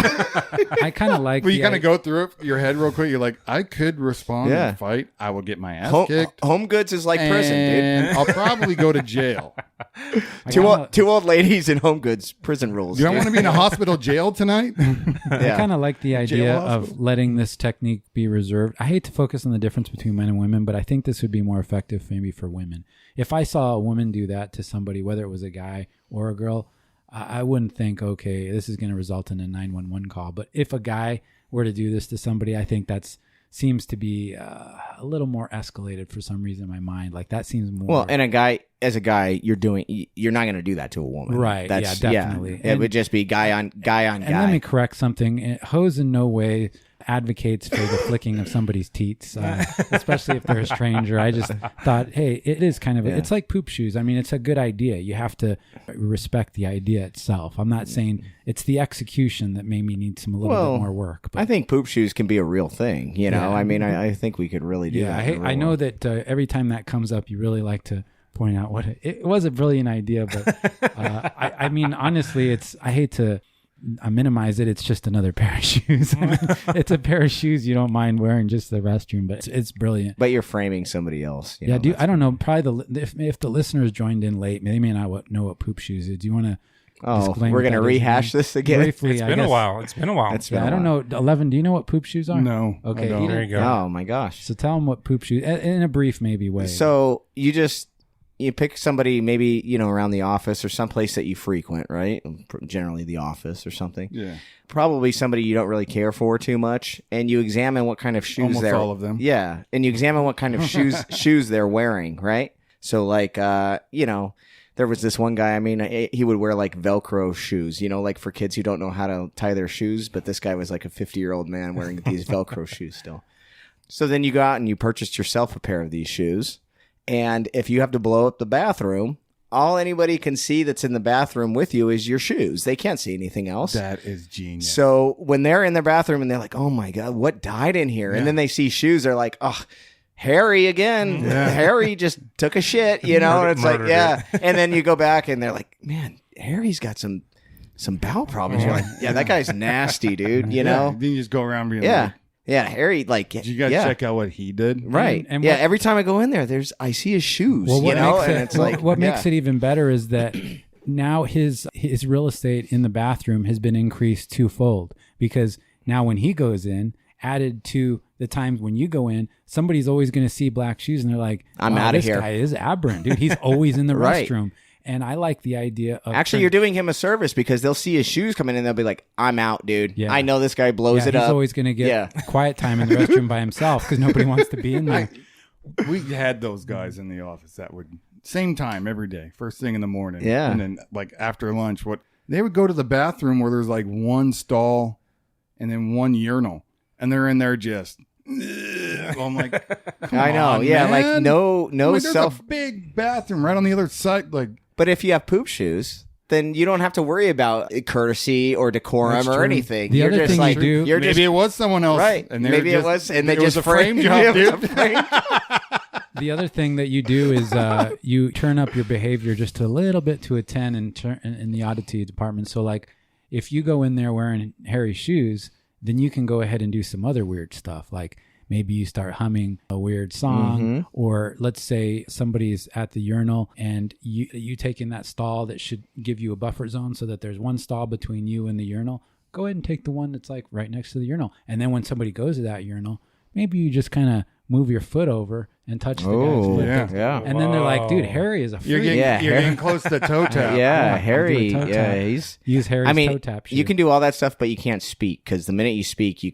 I kind of like. Well, you the kind of go through it your head real quick. You're like, I could respond Yeah. and fight. I will get my ass Home, kicked. home goods is like prison, dude. and I'll probably go to jail. Two old ladies in home goods prison rules. Do I dude. want to be in a hospital jail tonight? I Yeah. kind of like the idea of hospital. letting this technique be reserved. I hate to focus on the difference between men and women, but I think this would be more effective maybe for women. If I saw a woman do that to somebody, whether it was a guy or a girl, I wouldn't think, okay, this is going to result in a 911 call. But if a guy were to do this to somebody, I think that's seems to be a little more escalated for some reason in my mind. Like that seems more. Well, and as a guy, you're not going to do that to a woman, Right, yeah, definitely. It And- would just be guy on guy. And let me correct something. Hose in no way advocates for the flicking of somebody's teats, especially if they're a stranger. I just thought, hey, it is kind of, it's like poop shoes. I mean, it's a good idea. You have to respect the idea itself. I'm not saying it's the execution that maybe needs a little bit more work. But I think poop shoes can be a real thing. You know, Yeah. I mean, I think we could really do yeah, that. I know that every time that comes up, you really like to point out what it was a brilliant idea. But I mean, honestly, I hate to minimize it. It's just another pair of shoes. I mean, it's a pair of shoes you don't mind wearing just the restroom, but it's brilliant. But you're framing somebody else. you Yeah, know, I don't know. Probably if the listeners joined in late, they may not know what poop shoes is. Do you want to? Oh, we're gonna rehash this again. Briefly, It's I been a guess. while. It's been a while. It's been Yeah, a I don't while. know. 11. Do you know what poop shoes are? No. Okay, I don't. he There didn't- you go. Oh my gosh. So tell them what poop shoes in a brief maybe way. So you pick somebody maybe around the office or someplace that you frequent, right? Generally the office or something. Yeah. Probably somebody you don't really care for too much, and you examine what kind of shoes Almost they're all of them. Yeah, and you examine what kind of shoes they're wearing, right? So like there was this one guy, I mean, he would wear like Velcro shoes, like for kids who don't know how to tie their shoes, but this guy was like a 50-year-old man wearing these Velcro shoes still. So then you go out and you purchased yourself a pair of these shoes. And if you have to blow up the bathroom, all anybody can see that's in the bathroom with you is your shoes. They can't see anything else. That is genius. So when they're in their bathroom and they're like, oh my God, what died in here? And then they see shoes, they're like, oh, Harry again. Harry just took a shit, and it's like, Murdered yeah. And then you go back and they're like, man, Harry's got some bowel problems. You're like, yeah, that guy's nasty, dude, Then you just go around being Yeah. like, Yeah, Harry, like, you got to yeah. check out what he did. Right. And yeah, what- every time I go in there, I see his shoes, Well, what and makes it's it, like what makes yeah. it even better is that now his real estate in the bathroom has been increased twofold, because now when he goes in, added to the times when you go in, somebody's always going to see black shoes and they're like, I'm wow, outta this here." guy is aberrant, dude. He's always in the Right. restroom. And I like the idea of Actually, you're doing him a service because they'll see his shoes come in and they'll be like, I'm out, dude. Yeah. I know this guy blows it he's up. always going to get Yeah. quiet time in the restroom by himself because nobody wants to be in there. We had those guys in the office that would same time every day, first thing in the morning. Yeah. And then like after lunch, they would go to the bathroom where there's like one stall and then one urinal, and they're in there just. I'm like, I know. on, Yeah. man. Like no There's self. a big bathroom right on the other side. Like, But if you have poop shoes, then you don't have to worry about courtesy or decorum That's or true. anything. The you're other just thing you like, do- you're maybe just it was someone else, right. and they Maybe were it was, and they it was just a frame framed- job, it was dude. a frame. The other thing that you do is you turn up your behavior just a little bit to a 10 in the oddity department. So like if you go in there wearing hairy shoes, then you can go ahead and do some other weird stuff. Like maybe you start humming a weird song, or let's say somebody's at the urinal and you take in that stall that should give you a buffer zone so that there's one stall between you and the urinal. Go ahead and take the one that's like right next to the urinal. And then when somebody goes to that urinal, maybe you just kind of move your foot over and touch the guy's Oh, foot. yeah. And then they're like, dude, Harry is a freak. You're getting, Yeah, you're Harry- getting close to toe tap. Yeah, I'll Harry. do a toe Yeah, tap. he's. Use Harry's I mean, toe tap shoe. you can do all that stuff, but you can't speak because the minute you speak, they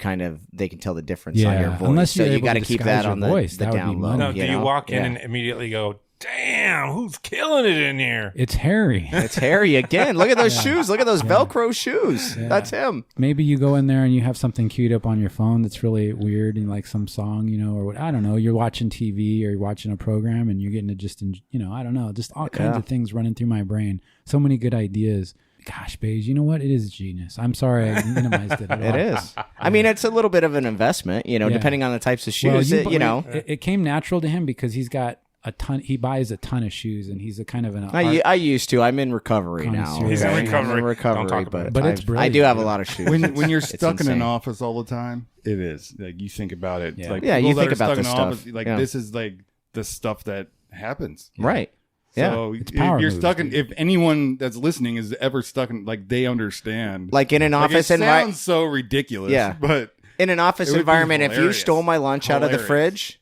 can tell the difference on your Yeah, voice. unless so you're you able got to to keep disguise that on your the, voice. the That would be down low. money. No, do you know? walk in Yeah. and immediately go, damn, who's killing it in here? It's Harry. It's Harry again. Look at those shoes. Look at those Velcro shoes. That's him. Maybe you go in there and you have something queued up on your phone that's really weird and like some song, or what, I don't know. You're watching TV or you're watching a program and you're getting to just, I don't know, just all kinds of things running through my brain. So many good ideas. Gosh, Beige, you know what? It is genius. I'm sorry I minimized it. It is. I mean, it's a little bit of an investment, depending on the types of shoes. It came natural to him because he's got a ton. He buys a ton of shoes, and he's a kind of an. I used to. I'm in recovery now. Connoisseur. He's in Okay? recovery. I'm in recovery, Don't talk about it. But it's I brilliant. do have a lot of shoes. When you're It's stuck in an insane. office all the time, it is like you think about it. Yeah. Like Yeah, people you that think are about stuck in this an stuff. office, like Yeah. this is like the stuff that happens. Right. Yeah. So It's if power you're moves, stuck in, dude. if anyone that's listening is ever stuck in, like they understand. Like in an Like, office it environment. sounds so ridiculous. Yeah. but In an office It would be environment, if you hilarious. stole my lunch out of the Hilarious. fridge,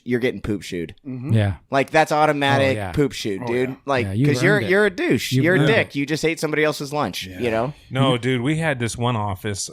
you're getting poop shooed. Yeah. Like that's automatic Oh, yeah. poop shoot, dude. yeah. Like Yeah, you've because earned it. you're a douche. You've You're a earned dick. it. You just ate somebody else's lunch. No, dude, we had this one office.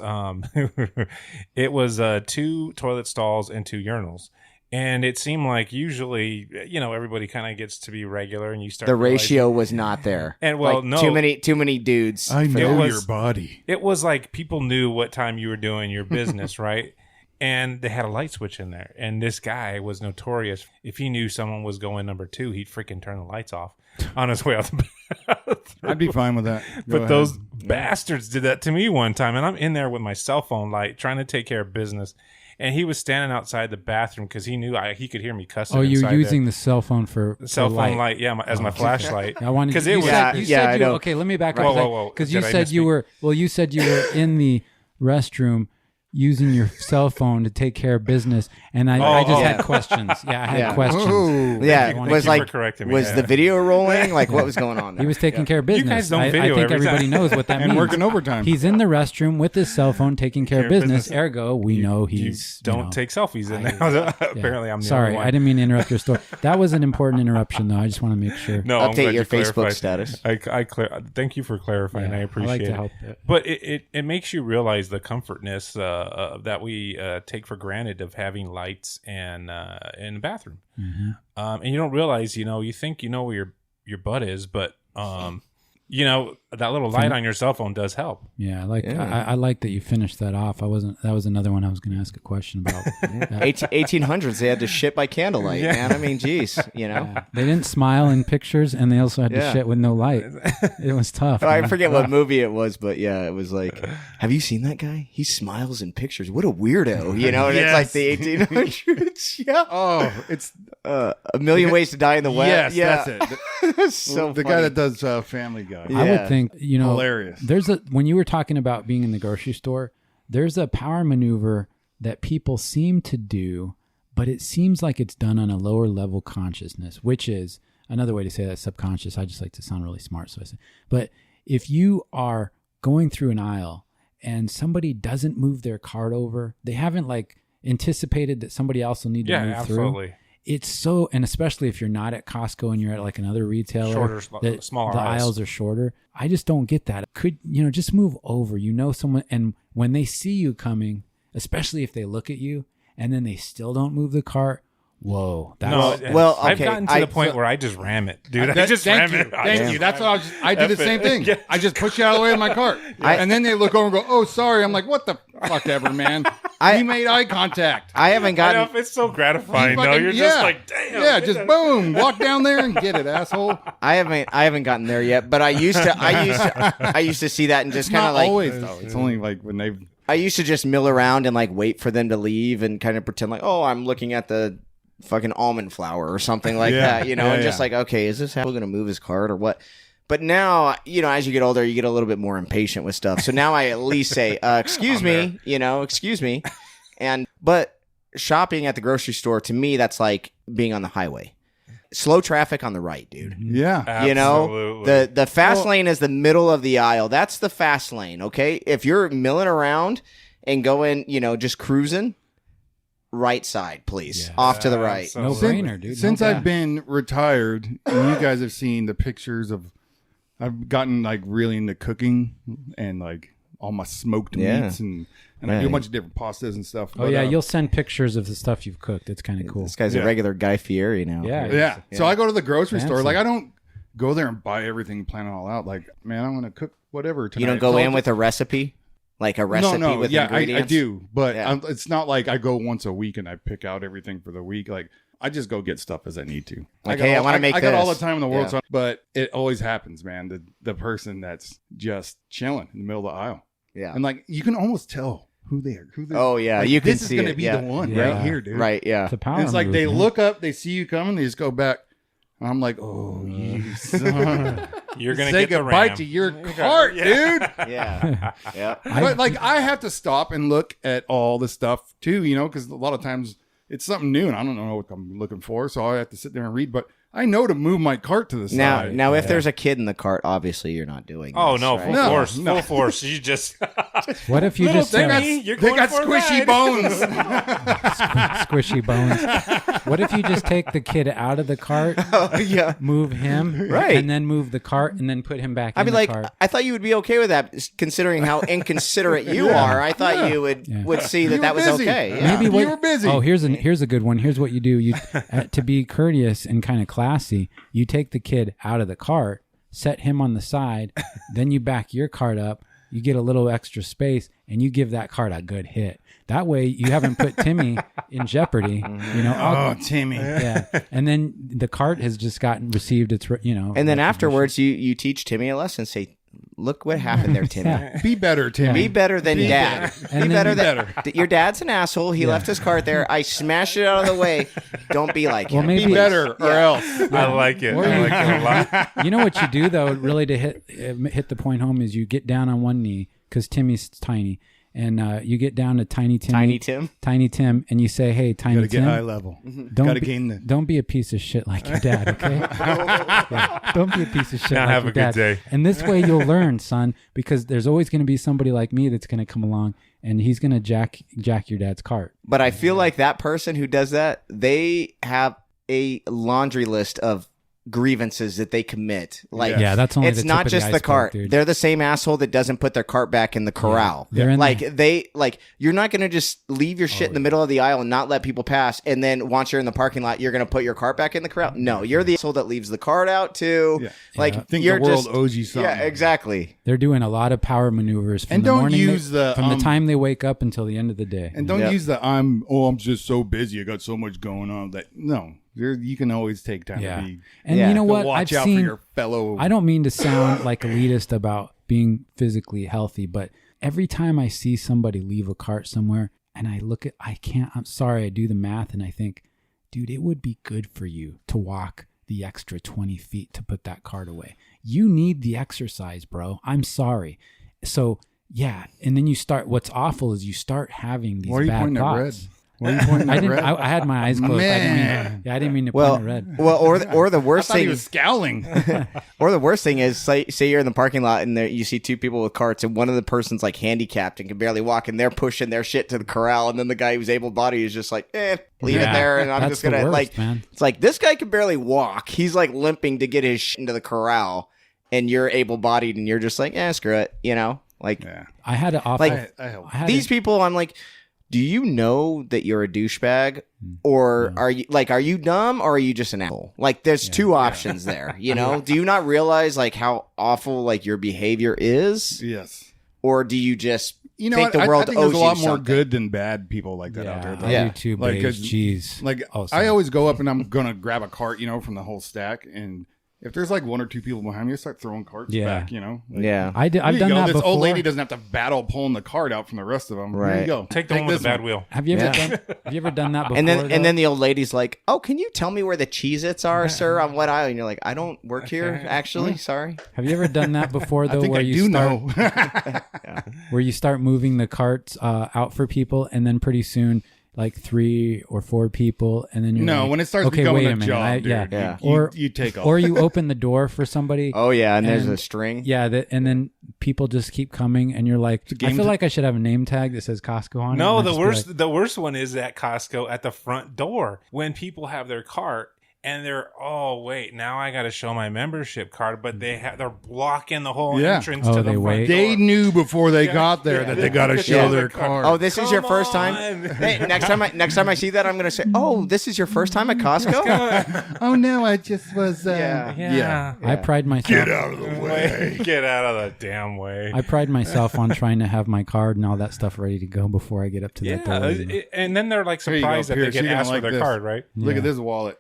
It was 2 toilet stalls and 2 urinals. And it seemed like usually, everybody kind of gets to be regular and you start The realizing- ratio was not there. And, well, Like, no. too many dudes. I know was- your body. It was like people knew what time you were doing your business, right? And they had a light switch in there. And this guy was notorious. If he knew someone was going number 2, he'd freaking turn the lights off on his way out the bathroom. I'd be fine with that. Go But ahead. those bastards did that to me one time. And I'm in there with my cell phone light trying to take care of business. And he was standing outside the bathroom because he knew he could hear me cussing. Oh, you're inside using the cell phone for the cell for phone light, yeah, as my flashlight. I wanted because you it was said, you Yeah, said I you know. okay. Let me back Whoa, up whoa, whoa. because Did you I said you misspeak? were in the restroom using your cell phone to take care of business, and I just had questions. Yeah, I had Yeah. questions. Ooh. Yeah, Thank it you was for like correcting me. was Yeah. the video rolling? Like what was going on there? He was taking care of business. guys don't I video think every everybody time. knows what that And means. working overtime. He's in the restroom with his cell phone taking care of business. Ergo, we know he's You don't take selfies in there. Apparently, I'm the Sorry, only one. I didn't mean to interrupt your story. That was an important interruption, though. I just want to make sure. No, I'm Update glad your you Facebook clarified. status. Thank you for clarifying. Yeah, I appreciate like to it. help it. But it makes you realize the comfortness that we take for granted of having lights and in the bathroom. Mm-hmm. And you don't realize, you think you know where your butt is, but that little light on your cell phone does help. Yeah, I Yeah. I like that you finished that off. That was another one I was going to ask a question about. 1800s, they had to shit by candlelight, man. I mean, geez, Yeah. They didn't smile in pictures, and they also had to Yeah. shit with no light. It was tough. I man. forget what movie it was, but yeah, it was like, have you seen that guy? He smiles in pictures. What a weirdo, And it's like the 1800s. Yeah. Oh, it's A Million Ways to Die in the West. yes, yeah. that's it. That's so The funny. guy that does Family Guy. I Yeah. would think, Hilarious. when you were talking about being in the grocery store, there's a power maneuver that people seem to do, but it seems like it's done on a lower level consciousness, which is another way to say that is subconscious. I just like to sound really smart. So I say, but if you are going through an aisle and somebody doesn't move their cart over, they haven't like anticipated that somebody else will need to move absolutely. through. It's so, and especially if you're not at Costco and you're at like another retailer, smaller the aisles are shorter. I just don't get that. Just move over. Someone, and when they see you coming, especially if they look at you and then they still don't move the cart, whoa. I've gotten to the point where I just ram it, dude. I just ram it. Thank you. That's what I did the same thing. I just push you out of the way of my cart. And then they look over and go, oh, sorry. I'm like, what the fuck ever, man. You made eye contact. I haven't gotten. It's so gratifying, though. You're just like, damn. Yeah, just boom. Walk down there and get it, asshole. I haven't gotten there yet, but I used to see that and just kind of like. Always, though. It's only like when they've. I used to just mill around and like wait for them to leave and kind of pretend like, oh, I'm looking at the fucking almond flour or something like that, and just like, okay, is this how we're going to move his cart or what? But now, as you get older, you get a little bit more impatient with stuff. So now I at least say, excuse me, excuse me. But shopping at the grocery store, to me, that's like being on the highway. Slow traffic on the right, dude. Yeah. Absolutely. The fast lane is the middle of the aisle. That's the fast lane, okay? If you're milling around and going, just cruising, right side, please. Off to the right. No brainer, dude. Since I've been retired, and you guys have seen the pictures of, I've gotten like really into cooking and like all my smoked meats and I do a bunch of different pastas and stuff. Oh, yeah. You'll send pictures of the stuff you've cooked. It's kind of cool. This guy's a regular Guy Fieri now. Yeah. So I go to the grocery store. Like, I don't go there and buy everything, plan it all out. Like, man, I'm going to cook whatever tonight. You don't go in with a recipe? Like a recipe with ingredients? I do. But it's not like I go once a week and I pick out everything for the week. Like, I just go get stuff as I need to. Like, I want to make I this. got all the time in the world, but it always happens, man. The person that's just chilling in the middle of the aisle. Yeah. And like, you can almost tell who they are. Oh, yeah. Like, You can this see is going to be the one right here, dude. Right, yeah. It's a power It's like move, they man. look up, they see you coming, they just go back. I'm like, oh, you son. You're going to Say get the goodbye ram. to your cart, dude. Yeah. Yeah. But like, I have to stop and look at all the stuff too, because a lot of times it's something new and I don't know what I'm looking for, so I have to sit there and read. But I know to move my cart to the side. Now, if there's a kid in the cart, obviously you're not doing. Oh this, no, right? full force. You just What if you Little just Timmy, you're They going got for a squishy ride. bones. squishy bones? What if you just take the kid out of the cart, Yeah. move him, Right. and then move the cart, and then put him back I'd in be the like, cart? I thought you would be okay with that, considering how inconsiderate you are. I thought you would see that You that were was busy. okay. Yeah. Maybe You were busy. Oh, here's a good one. Here's what you do. You to be courteous and kind of classy, you take the kid out of the cart, set him on the side, then you back your cart up. You get a little extra space, and you give that cart a good hit. That way, you haven't put Timmy in jeopardy. Oh, Timmy. Yeah, and then the cart has just received its. And then afterwards, you teach Timmy a lesson. Say, look what happened there, Timmy. Yeah. Be better, Timmy. Be better than Dad. And Be then better be than your dad's an asshole. He left his cart there. I smashed it out of the way. Don't be like him. maybe- Be better or else. I like it. Or I you- like it a lot. You know what you do though, really to hit the point home is you get down on one knee because Timmy's tiny, and you get down to Tiny Tim, and you say, "Hey, Tiny Got to Tim, get eye level. don't Got to be, gain the. don't be a piece of shit like your dad, okay? Yeah, don't be a piece of shit Now like have your a good dad. day. And this way you'll learn, son, because there's always going to be somebody like me that's going to come along, and he's going to jack your dad's cart. But I feel like that person who does that, they have a laundry list of grievances that they commit. Like, Yeah, that's only it's the tip not of the just the iceberg, cart. dude. They're the same asshole that doesn't put their cart back in the corral. They're in like there. you're not going to just leave your shit in the middle of the aisle and not let people pass, and then once you're in the parking lot, you're going to put your cart back in the corral. No, you're the asshole that leaves the cart out too. Yeah. Like, I think you're the world just, owes you something. Yeah, exactly. They're doing a lot of power maneuvers from And the don't morning use the, from the time they wake up until the end of the day. And don't Yep. use the I'm just so busy. I got so much going on. That no, you can always take time Yeah. to be. And Yeah. you know to what? watch I've out seen for your fellow. I don't mean to sound like elitist about being physically healthy, but every time I see somebody leave a cart somewhere and I'm sorry, I do the math and I think, dude, it would be good for you to walk the extra 20 feet to put that cart away. You need the exercise, bro. I'm sorry. So, yeah. And then what's awful is you start having these Why are you bad pointing at thoughts. red? Were you pointing I at didn't. red? I had my eyes closed. Man. I didn't mean to Well, point at red. well, or the I worst thought he thing, was scowling. or the worst thing is, say you're in the parking lot and you see two people with carts, and one of the person's like handicapped and can barely walk, and they're pushing their shit to the corral, and then the guy who's able-bodied is just like, leave it Yeah. there, and I'm That's just the gonna worst, like, man. it's like this guy can barely walk. He's like limping to get his shit into the corral, and you're able-bodied, and you're just like, screw it, like. Yeah. I had to offer. Like, I hope. I had These to- people, I'm like, do you know that you're a douchebag, or are you dumb, or are you just an asshole? Like, there's two options there. Do you not realize like how awful like your behavior is, Yes. or do you just You know think what? the world I think owes there's a lot you more something? good than bad people like that out there. Yeah, Though. I Yeah. do too, Like, Beige. 'cause- Jeez. Like Oh, sorry. I always go up and I'm gonna grab a cart, from the whole stack, and if there's like one or two people behind me, I start throwing carts Yeah. back. Like, Yeah, I've here you done go. that This before. old lady doesn't have to battle pulling the cart out from the rest of them. Here Right. you go. Take the one with this the bad wheel. Have you ever Yeah. done? Have you ever done that before? and then the old lady's like, "Oh, can you tell me where the Cheez-Its are, sir? On what aisle?" And you're like, "I don't work here, actually. Sorry." have you ever done that before I though, think where I you do start know. where you start moving the carts out for people, and then pretty soon, like 3 or 4 people, and then you're No, like, when it starts okay, becoming wait a minute, job, dude, Yeah. you take off. or you open the door for somebody. Oh yeah, and there's And- a string. Yeah, and then people just keep coming, and you're like, I game feel t- like I should have a name tag that says Costco on it. No, and the I'd just be worst like, the worst one is at Costco at the front door when people have their cart and they're wait, now I got to show my membership card, but they're blocking the whole Yeah. entrance Oh, to the they front wait. door. They knew before they Yeah, got there yeah, that they got to yeah. show Yeah. their card. Oh, this is your Come first time. on. Hey, next time I see that, I'm gonna say, "Oh, this is your first time at Costco." Oh no, I just was. Yeah. Yeah. I pride myself. Get out of the way. Get out of the damn way. I pride myself on trying to have my card and all that stuff ready to go before I get up to that door. And then they're like Here you go, surprised that they Pierce, get you're gonna asked like for their this. card, right? Look Yeah. at this wallet.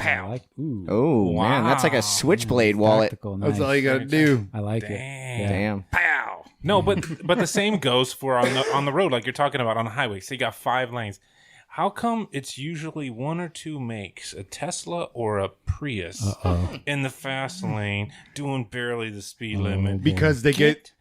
I like, ooh, Oh man, that's like a switchblade wallet. tactical, That's nice. all you got to do. I like Dang. it. Yeah. Damn. Pow. No, but the same goes for on the road, like you're talking about on the highway. So you got 5 lanes. How come it's usually 1 or 2 makes, a Tesla or a Prius, in the fast lane, doing barely the speed limit? Because they get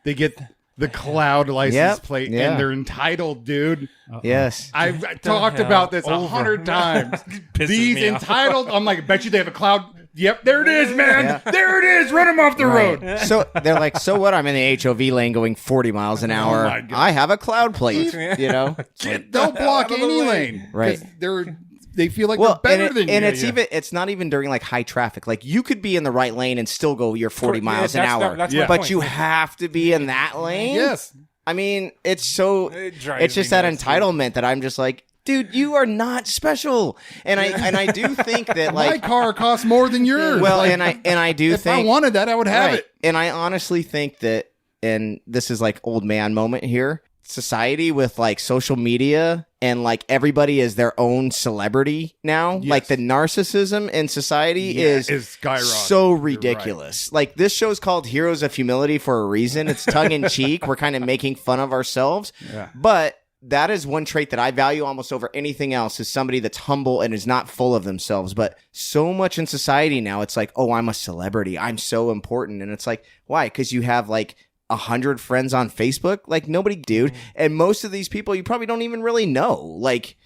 the cloud license Yep, plate yeah. and they're entitled, dude. Yes. I've talked hell? about this Over. 100 times. Pisses These me off. entitled, I'm like, bet you they have a cloud. Yep, there it is, man. There it is. Run them off the road. So they're like, so what? I'm in the HOV lane going 40 miles an hour. my God. I have a cloud plate. They'll block any lane. Right. 'Cause they feel like Well, they're better than you. and it's not even during like high traffic. Like you could be in the right lane and still go your 40 miles an hour, That's my but point. you have to be in that lane. Yes. I mean, it's so. It drives It's just me that nuts, dude. entitlement that I'm just like, dude, you are not special. And I do think that My like, car costs more than yours. well, Like, and I do if think I wanted that, I would have right. it. And I honestly think that, and this is like old man moment here, society with like social media and like everybody is their own celebrity now. Yes. Like the narcissism in society Is is skyrocketing. so You're ridiculous. Like this show's called Heroes of Humility for a reason. It's tongue in cheek. We're kind of making fun of ourselves. Yeah. But that is one trait that I value almost over anything else, is somebody that's humble and is not full of themselves. But so much in society now, it's like, oh, I'm a celebrity. I'm so important. And it's like, why? Because you have like 100 friends on Facebook? Like nobody, dude. And most of these people you probably don't even really know. Like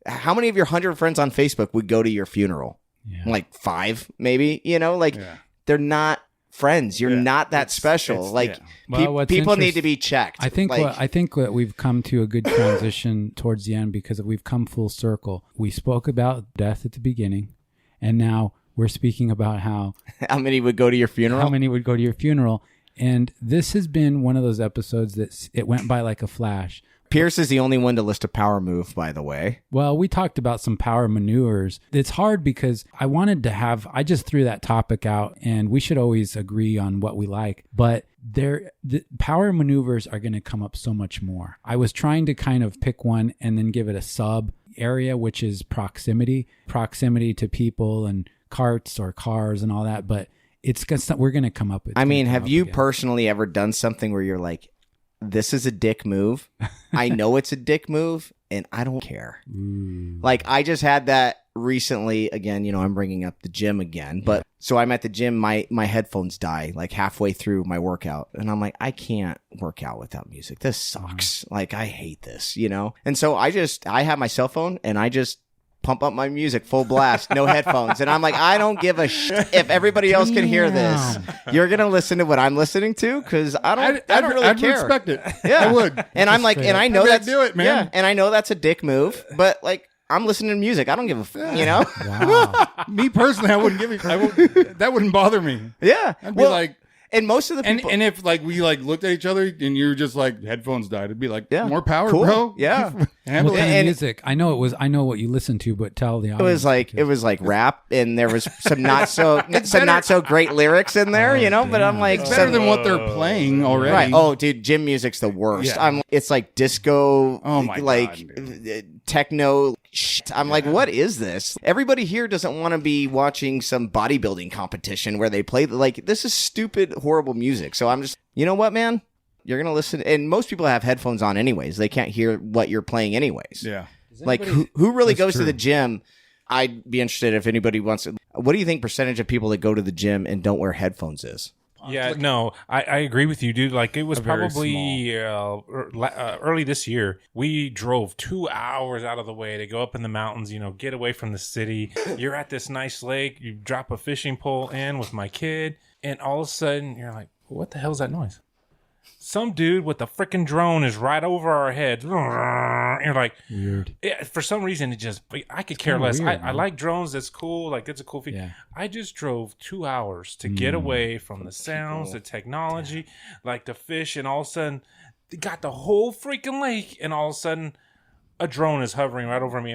how many of your 100 friends on Facebook would go to your funeral? Yeah. Like 5, maybe, like Yeah. they're not friends. You're Yeah. not that special. it's- Like yeah. Well, what's people need interest- to be checked. I think like, I think that we've come to a good transition towards the end because we've come full circle. We spoke about death at the beginning, and now we're speaking about how how many would go to your funeral? many would go to your funeral. And this has been one of those episodes that it went by like a flash. Pierce is the only one to list a power move, by the way. Well, we talked about some power maneuvers. It's hard because I just threw that topic out, and we should always agree on what we like. But the power maneuvers are going to come up so much more. I was trying to kind of pick one and then give it a sub area, which is proximity to people and carts or cars and all that. But we're going to come up with. I mean, come have up you again. personally ever done something where you're like, this is a dick move? I know it's a dick move, and I don't care. Like, I just had that recently. Again, I'm bringing up the gym again, but so I'm at the gym. My headphones die like halfway through my workout, and I'm like, I can't work out without music. This sucks. Like, I hate this, And so I have my cell phone, and I just pump up my music full blast, no headphones. And I'm like, I don't give a shit if everybody else can hear this. You're going to listen to what I'm listening to? Because I don't really I'd care. respect it. Yeah. I would. And I'm like, and I know that's do it, man. Yeah, and I know that's a dick move, but like, I'm listening to music. I don't give a Wow. Me personally, I wouldn't give that wouldn't bother me. Yeah. I'd be like, and most of the people, and if like we like looked at each other and you're just like headphones died, it'd be like, Yeah. more power, Cool. bro. Yeah. Handle What it. kind of And- music? I know what you listen to, but tell the it audience. was like rap, and there was some not so great lyrics in there, But I'm like, It's better than what they're playing already. right. Oh, dude, gym music's the worst. Yeah. It's like disco, Oh my like God, techno shit. I'm like, what is this? Everybody here doesn't want to be watching some bodybuilding competition where they play like this is stupid, horrible music. So I'm just, you know what, man? You're gonna listen, and most people have headphones on anyways. They can't hear what you're playing anyways. Yeah. Like who really That's goes to true. the gym? I'd be interested if anybody wants to. What do you think percentage of people that go to the gym and don't wear headphones is? Yeah, no, I agree with you, dude. Like, it was Very probably early this year. We drove 2 hours out of the way to go up in the mountains, get away from the city. You're at this nice lake. You drop a fishing pole in with my kid, and all of a sudden, you're like, what the hell's that noise? Some dude with a freaking drone is right over our heads. You're like, weird. for some reason, I could care kinda less. weird, I man. like drones. That's cool. Like, it's a cool feature. Yeah. I just drove 2 hours to get away from the sounds, the technology, like the fish, and all of a sudden, they got the whole freaking lake, and all of a sudden, a drone is hovering right over me.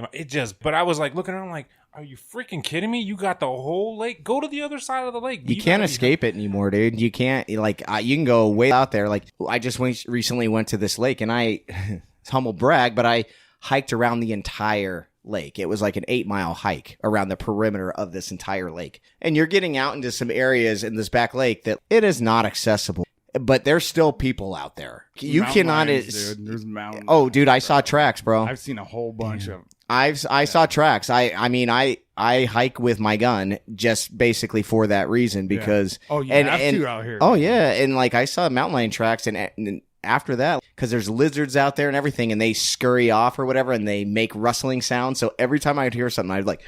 But I was like looking around, like, are you freaking kidding me? You got the whole lake. Go to the other side of the lake. You can't escape it anymore, dude. You can't you can go way out there. Like I just recently went to this lake, and it's humble brag, but I hiked around the entire lake. It was like an 8-mile hike around the perimeter of this entire lake. And you're getting out into some areas in this back lake that it is not accessible. But there's still people out there. You Mountain cannot. lions, dude. There's mountains. Oh, dude, I saw tracks, bro. I've seen a whole bunch of. I saw tracks. I mean, I hike with my gun just basically for that reason because. Oh, you have to out here. Oh yeah, and like I saw mountain lion tracks, and after that, because there's lizards out there and everything, and they scurry off or whatever, and they make rustling sounds. So every time I'd hear something, I'd like.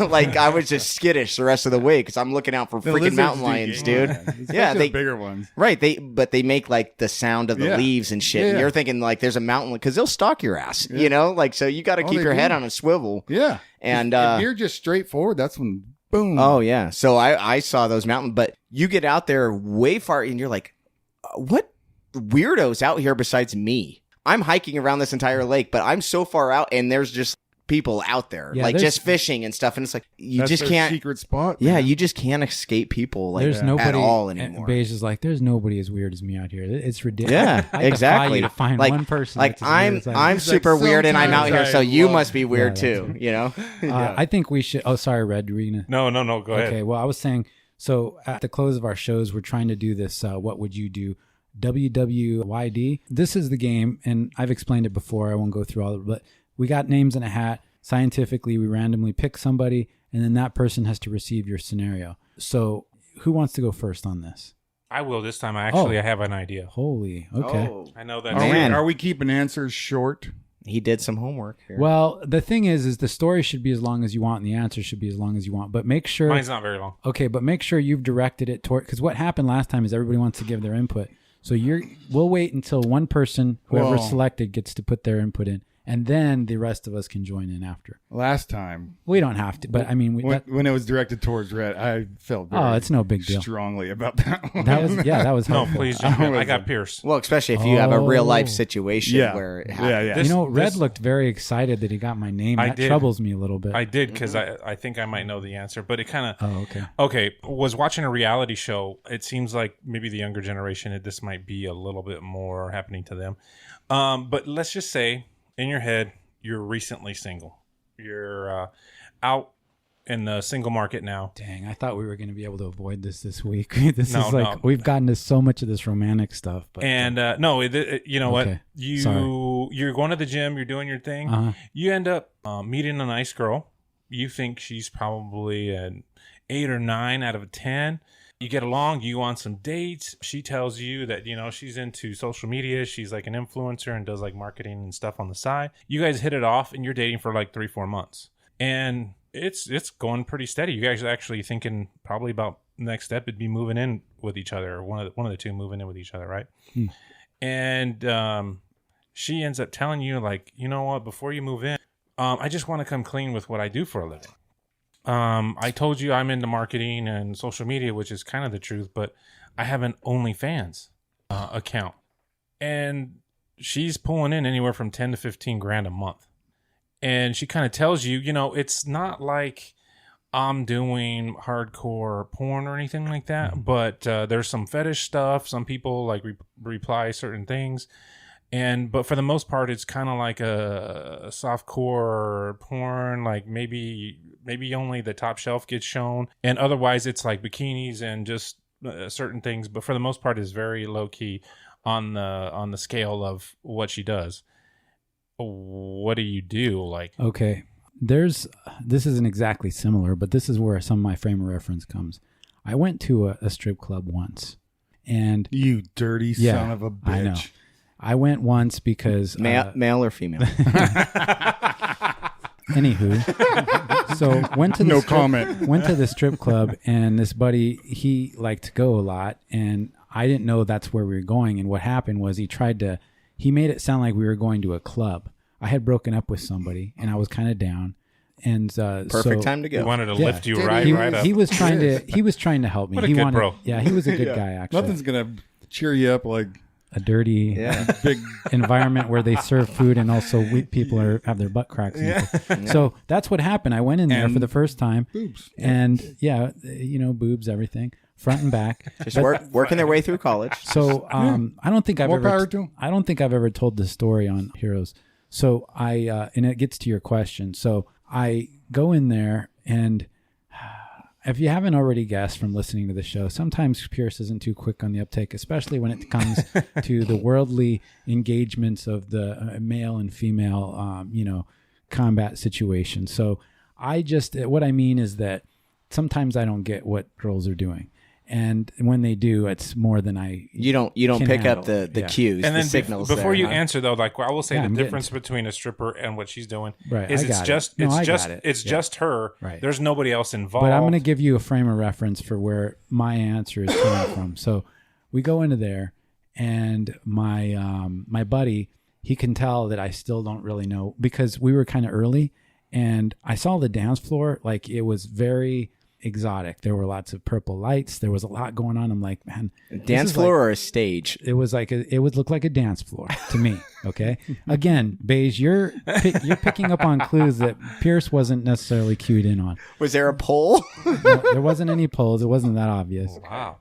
like I was just skittish the rest of the way because I'm looking out for The freaking lizards mountain do lions, game, dude. man. Especially Yeah, the bigger ones. Right, they make like the sound of the Yeah. leaves and shit. Yeah, And yeah. you're thinking like there's a mountain because they'll stalk your ass, Like so you got to Oh, keep they your head do. on a swivel. Yeah. And if you're just straightforward, that's when boom. oh yeah, so I saw those mountains, but you get out there way far and you're like, what weirdos out here besides me? I'm hiking around this entire lake, but I'm so far out and there's just people out there, Yeah, like there's- just fishing and stuff, and it's like you That's just their can't. secret spot. Yeah, man. you just can't escape people like There's nobody at all anymore. Beige is like, there's nobody as weird as me out here. It's ridiculous. Yeah, I defy exactly. you to find Like- one person. Like that's as weird I'm as I am. I'm He's like, super weird and I'm out here, sometimes so I you love- must be weird Yeah, too. You know. I think we should. Oh, sorry, Red. Were you gonna- No, go ahead. Okay. Well, I was saying. So at the close of our shows, we're trying to do this. What would you do? WWYD. This is the game, and I've explained it before. I won't go through all of it, but we got names in a hat. Scientifically, we randomly pick somebody, and then that person has to receive your scenario. So who wants to go first on this? I will this time. I have an idea. Holy. Okay. Oh, I know that. Man. Are we keeping answers short? he did some homework here. Well, the thing is the story should be as long as you want, and the answer should be as long as you want. But make sure. Mine's not very long. Okay, but make sure you've directed it toward, because what happened last time is everybody wants to give their input. So we'll wait until one person, whoever Whoa. selected, gets to put their input in, and then the rest of us can join in after. Last time, We don't have to, but I mean, when it was directed towards Red, I felt very it's no big deal. strongly about that one. That was No, helpful. please jump in. was I got Pierce. well, especially if you have a real life Oh. situation Yeah. where it Yeah, happens. yeah. This- You know, Red this- looked very excited that he got my name. I That did. troubles me a little bit. I did because I think I might know the answer, but it kind of. Oh, okay. Okay, was watching a reality show. It seems like maybe the younger generation, this might be a little bit more happening to them. But let's just say, in your head, you're recently single. You're out in the single market now. Dang, I thought we were going to be able to avoid this week. This No, is like no. we've gotten to so much of this romantic stuff. But And no, you know Okay. what? You're going to the gym. You're doing your thing. Uh-huh. You end up meeting a nice girl. You think she's probably an 8 or 9 out of a 10. You get along. You go on some dates. She tells you that she's into social media. She's like an influencer and does like marketing and stuff on the side. You guys hit it off, and you're dating for like 3-4 months, and it's going pretty steady. You guys are actually thinking probably about the next step would be moving in with each other, or one of the two moving in with each other, right? And she ends up telling you, like, you know what, before you move in, I just want to come clean with what I do for a living. I told you I'm into marketing and social media, which is kind of the truth, but I have an OnlyFans account, and she's pulling in anywhere from 10 to 15 grand a month. And she kind of tells you, it's not like I'm doing hardcore porn or anything like that, but there's some fetish stuff. Some people like reply certain things. But for the most part, it's kind of like a softcore porn, like maybe only the top shelf gets shown. And otherwise it's like bikinis and just certain things. But for the most part, it's very low key on the scale of what she does. What do you do? Like, okay, this isn't exactly similar, but this is where some of my frame of reference comes. I went to a strip club once, and You dirty son of a bitch. I know. I went once because Male or female? anywho, so went to the No strip, comment. Went to the strip club, and this buddy, he liked to go a lot, and I didn't know that's where we were going. And what happened was he made it sound like we were going to a club. I had broken up with somebody, and I was kind of down. And Perfect time to he go. wanted to Yeah. lift you he, right up. he was trying to help me. What a he good wanted, bro. Yeah, he was a good guy actually. Nothing's gonna cheer you up like A dirty big. environment where they serve food and also people have their butt cracks. So that's what happened. I went in there And for the first time, boobs. and boobs, everything, front and back. Just working their way through college. So I don't think I've More power ever to 'em. I don't think I've ever told this story on Heroes. So and it gets to your question. So I go in there, and if you haven't already guessed from listening to the show, sometimes Pierce isn't too quick on the uptake, especially when it comes to the worldly engagements of the male and female, combat situation. So what I mean is that sometimes I don't get what girls are doing. And when they do, it's more than You don't can pick handle. up the Yeah. cues, And the then signals. before there, you huh? answer though, like I will say Yeah, the I'm getting difference to between a stripper and what she's doing Right, is I got it. No, I got it. It's Yeah. just her. Right. There's nobody else involved. But I'm going to give you a frame of reference for where my answer is coming from. So we go into there, and my buddy, he can tell that I still don't really know because we were kind of early, and I saw the dance floor like it was very exotic. There were lots of purple lights. There was a lot going on. I'm like, man, this Dance is floor like- or a stage? it was like it would look like a dance floor to me. Okay, again, Beige, you're picking up on clues that Pierce wasn't necessarily cued in on. Was there a pole? No, there wasn't any polls. It wasn't that obvious. Wow.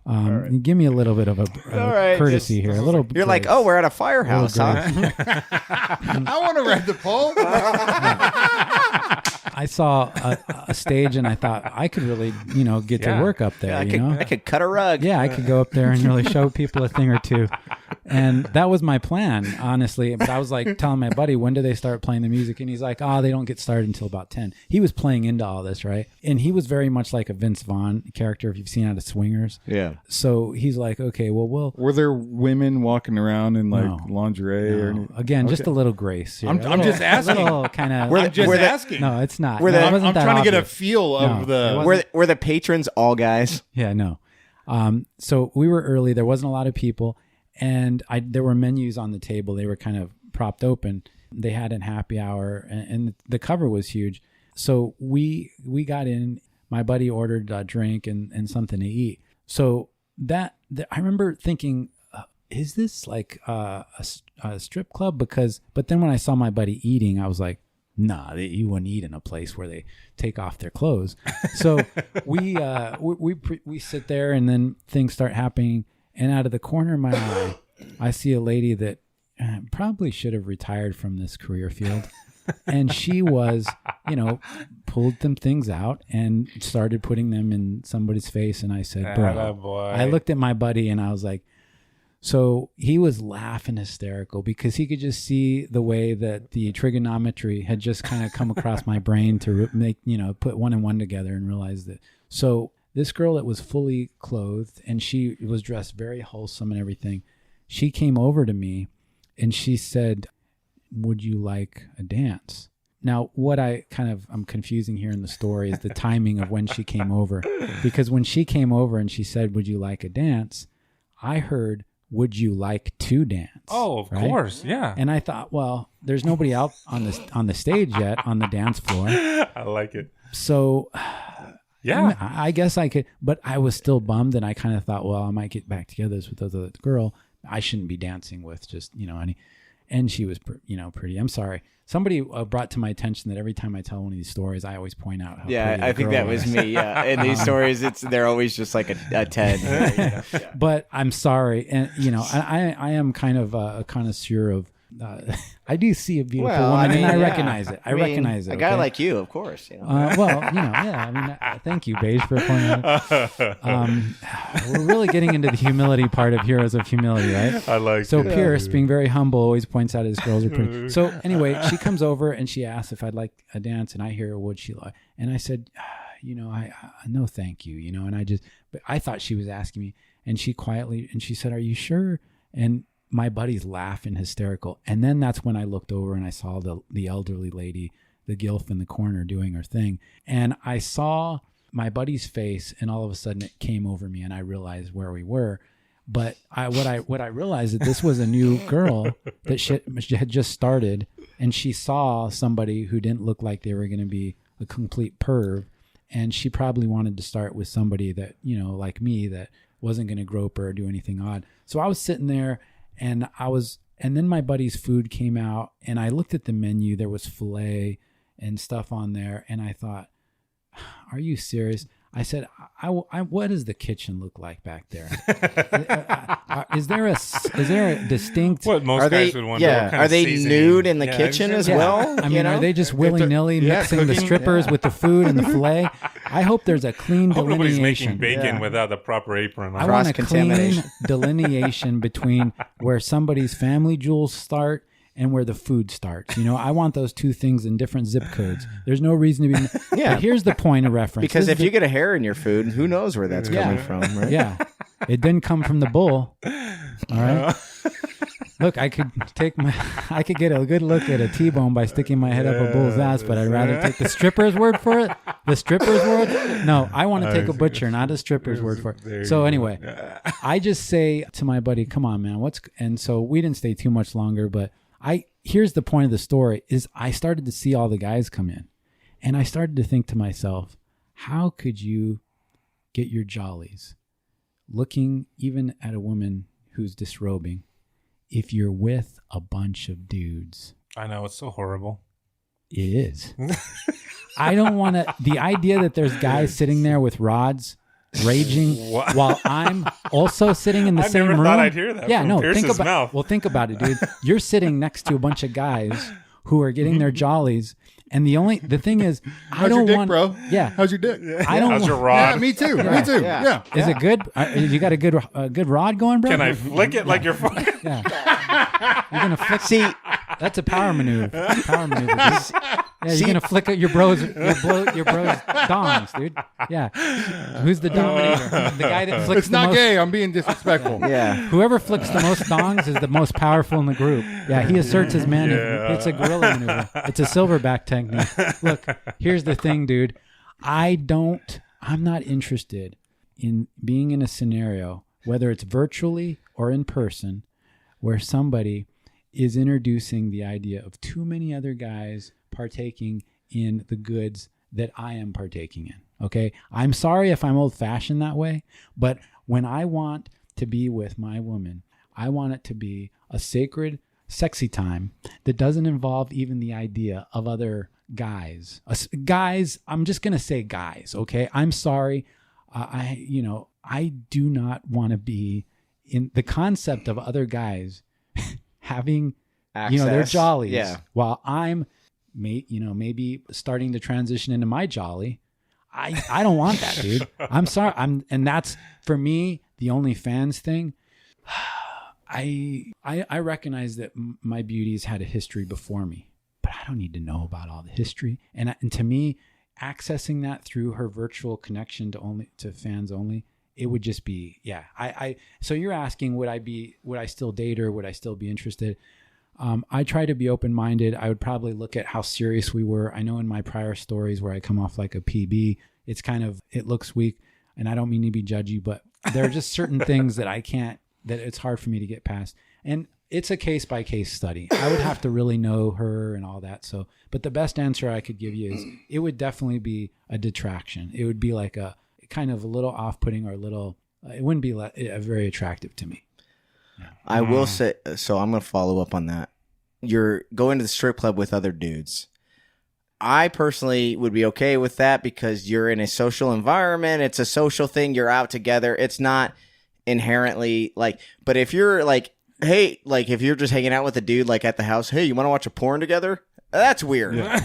Give me a little bit of a All right, courtesy here. A little. You're like, grace. oh, we're at a firehouse, Little huh? I want to ride the pole. I saw a stage, and I thought I could really, get to Yeah. work up there. I could cut a rug. Yeah, I could go up there and really show people a thing or two. And that was my plan, honestly. But I was like telling my buddy, when do they start playing the music? And he's like, they don't get started until about 10. He was playing into all this, right? And he was very much like a Vince Vaughn character, if you've seen out of Swingers. Yeah. So he's like, okay, well, Were there women walking around in like No. lingerie or anything? again, just a little grace. Here. I'm just asking. Kind of. Were the- asking. No, it's not. Were No, the- it wasn't I'm that trying to get a obvious. feel of No, it the. wasn't. Were the patrons all guys? Yeah, no. So we were early. There wasn't a lot of people, and there were menus on the table. They were kind of propped open. They had a happy hour, and the cover was huge. So we got in. My buddy ordered a drink and something to eat. So I remember thinking, is this like a strip club? But then when I saw my buddy eating, I was like, nah, you wouldn't eat in a place where they take off their clothes. So we sit there, and then things start happening. And out of the corner of my eye, I see a lady that probably should have retired from this career field. And she was, pulled them things out and started putting them in somebody's face. And I said, bro, boy. I looked at my buddy and I was like, so he was laughing hysterical because he could just see the way that the trigonometry had just kind of come across my brain to make, put one and one together and realize that. So this girl that was fully clothed and she was dressed very wholesome and everything, she came over to me and she said, would you like a dance? Now, what I'm confusing here in the story is the timing of when she came over. Because when she came over and she said, would you like a dance? I heard, would you like to dance? Oh, of course, yeah. And I thought, well, there's nobody out on the stage yet on the dance floor. I like it. So, yeah, I guess I could, but I was still bummed, and I kind of thought, well, I might get back together with this other girl. I shouldn't be dancing with just any. And she was, pretty. I'm sorry. Somebody brought to my attention that every time I tell one of these stories, I always point out how pretty I think that was me. Yeah, in these stories, they're always just like a 10. Yeah. But I'm sorry, and I am kind of a connoisseur of. I do see a beautiful woman, and I recognize it. I recognize it. A guy like you, of course. Thank you, Beige, for pointing out. We're really getting into the humility part of Heroes of Humility, right? I like so it. Pierce, being very humble, always points out his girls are pretty. So anyway, she comes over and she asks if I'd like a dance, and I hear, would she like? And I said, I no, thank you, and but I thought she was asking me, and she said, are you sure? And my buddy's laughing hysterical. And then that's when I looked over and I saw the elderly lady, the gilf in the corner doing her thing. And I saw my buddy's face, and all of a sudden it came over me and I realized where we were. But what I realized that this was a new girl that she had just started, and she saw somebody who didn't look like they were going to be a complete perv. And she probably wanted to start with somebody that, like me, that wasn't going to grope her or do anything odd. So I was sitting there, and then my buddy's food came out, and I looked at the menu. There was filet and stuff on there, and I thought, are you serious? I said, what does the kitchen look like back there? Is there a distinct? What most guys would wonder. Yeah, are they nude in the kitchen as well? I mean, are they just willy-nilly mixing the strippers with the food and the filet? I hope there's a clean delineation. Nobody's making bacon without the proper apron on. I want a clean delineation between where somebody's family jewels start and where the food starts. I want those two things in different zip codes. There's no reason to be. Yeah. But here's the point of reference. Because if you get a hair in your food, who knows where that's coming from, right? Yeah. It didn't come from the bull. All right. Look, I could get a good look at a T-bone by sticking my head up a bull's ass, but I'd rather take the stripper's word for it. The stripper's word? No, I want to take a butcher, not a stripper's word for it. So anyway, I just say to my buddy, come on, man. And so we didn't stay too much longer, but here's the point of the story is I started to see all the guys come in, and I started to think to myself, how could you get your jollies looking even at a woman who's disrobing if you're with a bunch of dudes? I know, it's so horrible. It is. I don't want to, the idea that there's guys sitting there with rods raging while I'm also sitting in the same room. I never thought I'd hear that from Pierce's mouth. Well, think about it, dude. You're sitting next to a bunch of guys who are getting their jollies, and the thing is, how's your dick, bro? Yeah, how's your dick? How's your rod? Yeah, me too. Me too. Yeah. Is it good? You got a good rod going, bro? Can I flick it like you're fucking? Yeah. You're gonna flick. See, that's a power maneuver. Power maneuver. Dude. Yeah, you're gonna flick your bro's dongs, dude. Yeah. Who's the dominator? The guy that flicks. It's not gay. I'm being disrespectful. Yeah. Whoever flicks the most dongs is the most powerful in the group. Yeah, he asserts his manhood. It's a gorilla maneuver. It's a silverback technique. Look, here's the thing, dude. I'm not interested in being in a scenario, whether it's virtually or in person, where somebody is introducing the idea of too many other guys partaking in the goods that I am partaking in. Okay. I'm sorry if I'm old fashioned that way, but when I want to be with my woman, I want it to be a sacred, sexy time that doesn't involve even the idea of other guys. Guys, I'm just going to say guys. Okay. I'm sorry. I do not want to be in the concept of other guys having, access, their jollies while I'm maybe starting to transition into my jolly. I don't want that, dude. I'm sorry. And that's for me the OnlyFans thing. I recognize that my beauties had a history before me, but I don't need to know about all the history. And to me, accessing that through her virtual connection to fans only, it would just be, yeah. So you're asking, would I still date her? Would I still be interested? I try to be open-minded. I would probably look at how serious we were. I know in my prior stories where I come off like a PB, it looks weak, and I don't mean to be judgy, but there are just certain things that it's hard for me to get past. And it's a case-by-case study. I would have to really know her and all that. So, but the best answer I could give you is it would definitely be a detraction. It would be like a kind of a little off-putting or it wouldn't be very attractive to me. I will say, so I'm going to follow up on that. You're going to the strip club with other dudes. I personally would be okay with that because you're in a social environment. It's a social thing. You're out together. It's not inherently like, but if you're like, hey, like if you're just hanging out with a dude like at the house, hey, you want to watch a porn together? That's weird. Yeah.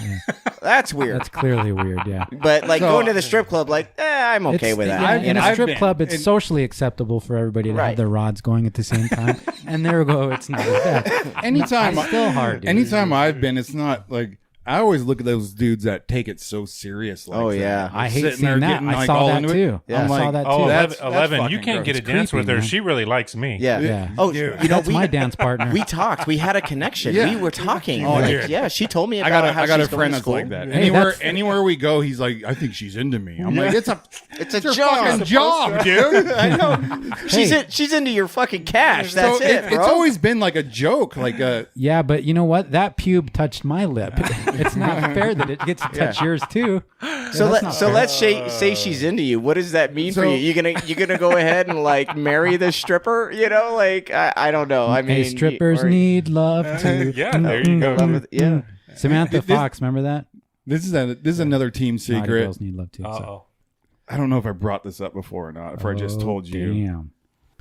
That's weird. That's clearly weird, yeah. But like going to the strip club, like, I'm okay with that. Yeah, in a strip club, it's socially acceptable for everybody to have their rods going at the same time. And there we go, it's not as bad. Anytime, it's still hard, dude. Anytime I've been, it's not like, I always look at those dudes that take it so serious. Like yeah. I hate sitting seeing there that. getting, I like, saw all that into it. too. Yeah. I saw that too. Oh, That's 11, you fucking can't get a gross. dance with her. Creepy, man. She really likes me. Yeah. Yeah. Oh, Dude. you know, That's my dance partner. we talked. We had a connection. Yeah. We were talking. Oh, Like, dude. yeah, she told me I about how got a she's going friend to that's school. like that. Hey, Anywhere we go, he's like, I think she's into me. I'm like, it's a your job, fucking job, dude. I know. She's into your fucking cash. That's So it, bro. It's always been like a joke, like a. Yeah, but you know what? That pube touched my lip. It's not fair that it gets to touch yours too. So that's not let's say she's into you. What does that mean for So- you? You gonna go ahead and like marry the stripper? You know, like I don't know. I mean, Hey, strippers need love too. Yeah, there you go. Yeah. Samantha Fox, remember that? This is another team Naughty secret. girls need love too. So. Uh-oh. I don't know if I brought this up before or not. If I just told you. Damn.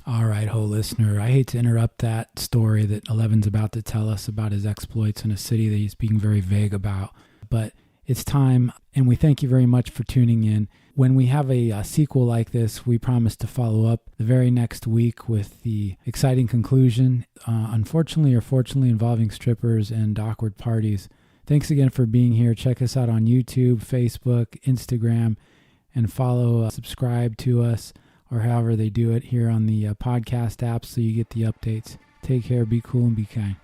All right, ho listener. I hate to interrupt that story that Eleven's about to tell us about his exploits in a city that he's being very vague about. But it's time, and we thank you very much for tuning in. When we have a sequel like this, we promise to follow up the very next week with the exciting conclusion, unfortunately or fortunately involving strippers and awkward parties. Thanks again for being here. Check us out on YouTube, Facebook, Instagram, and subscribe to us, or however they do it here on the podcast app so you get the updates. Take care, be cool, and be kind.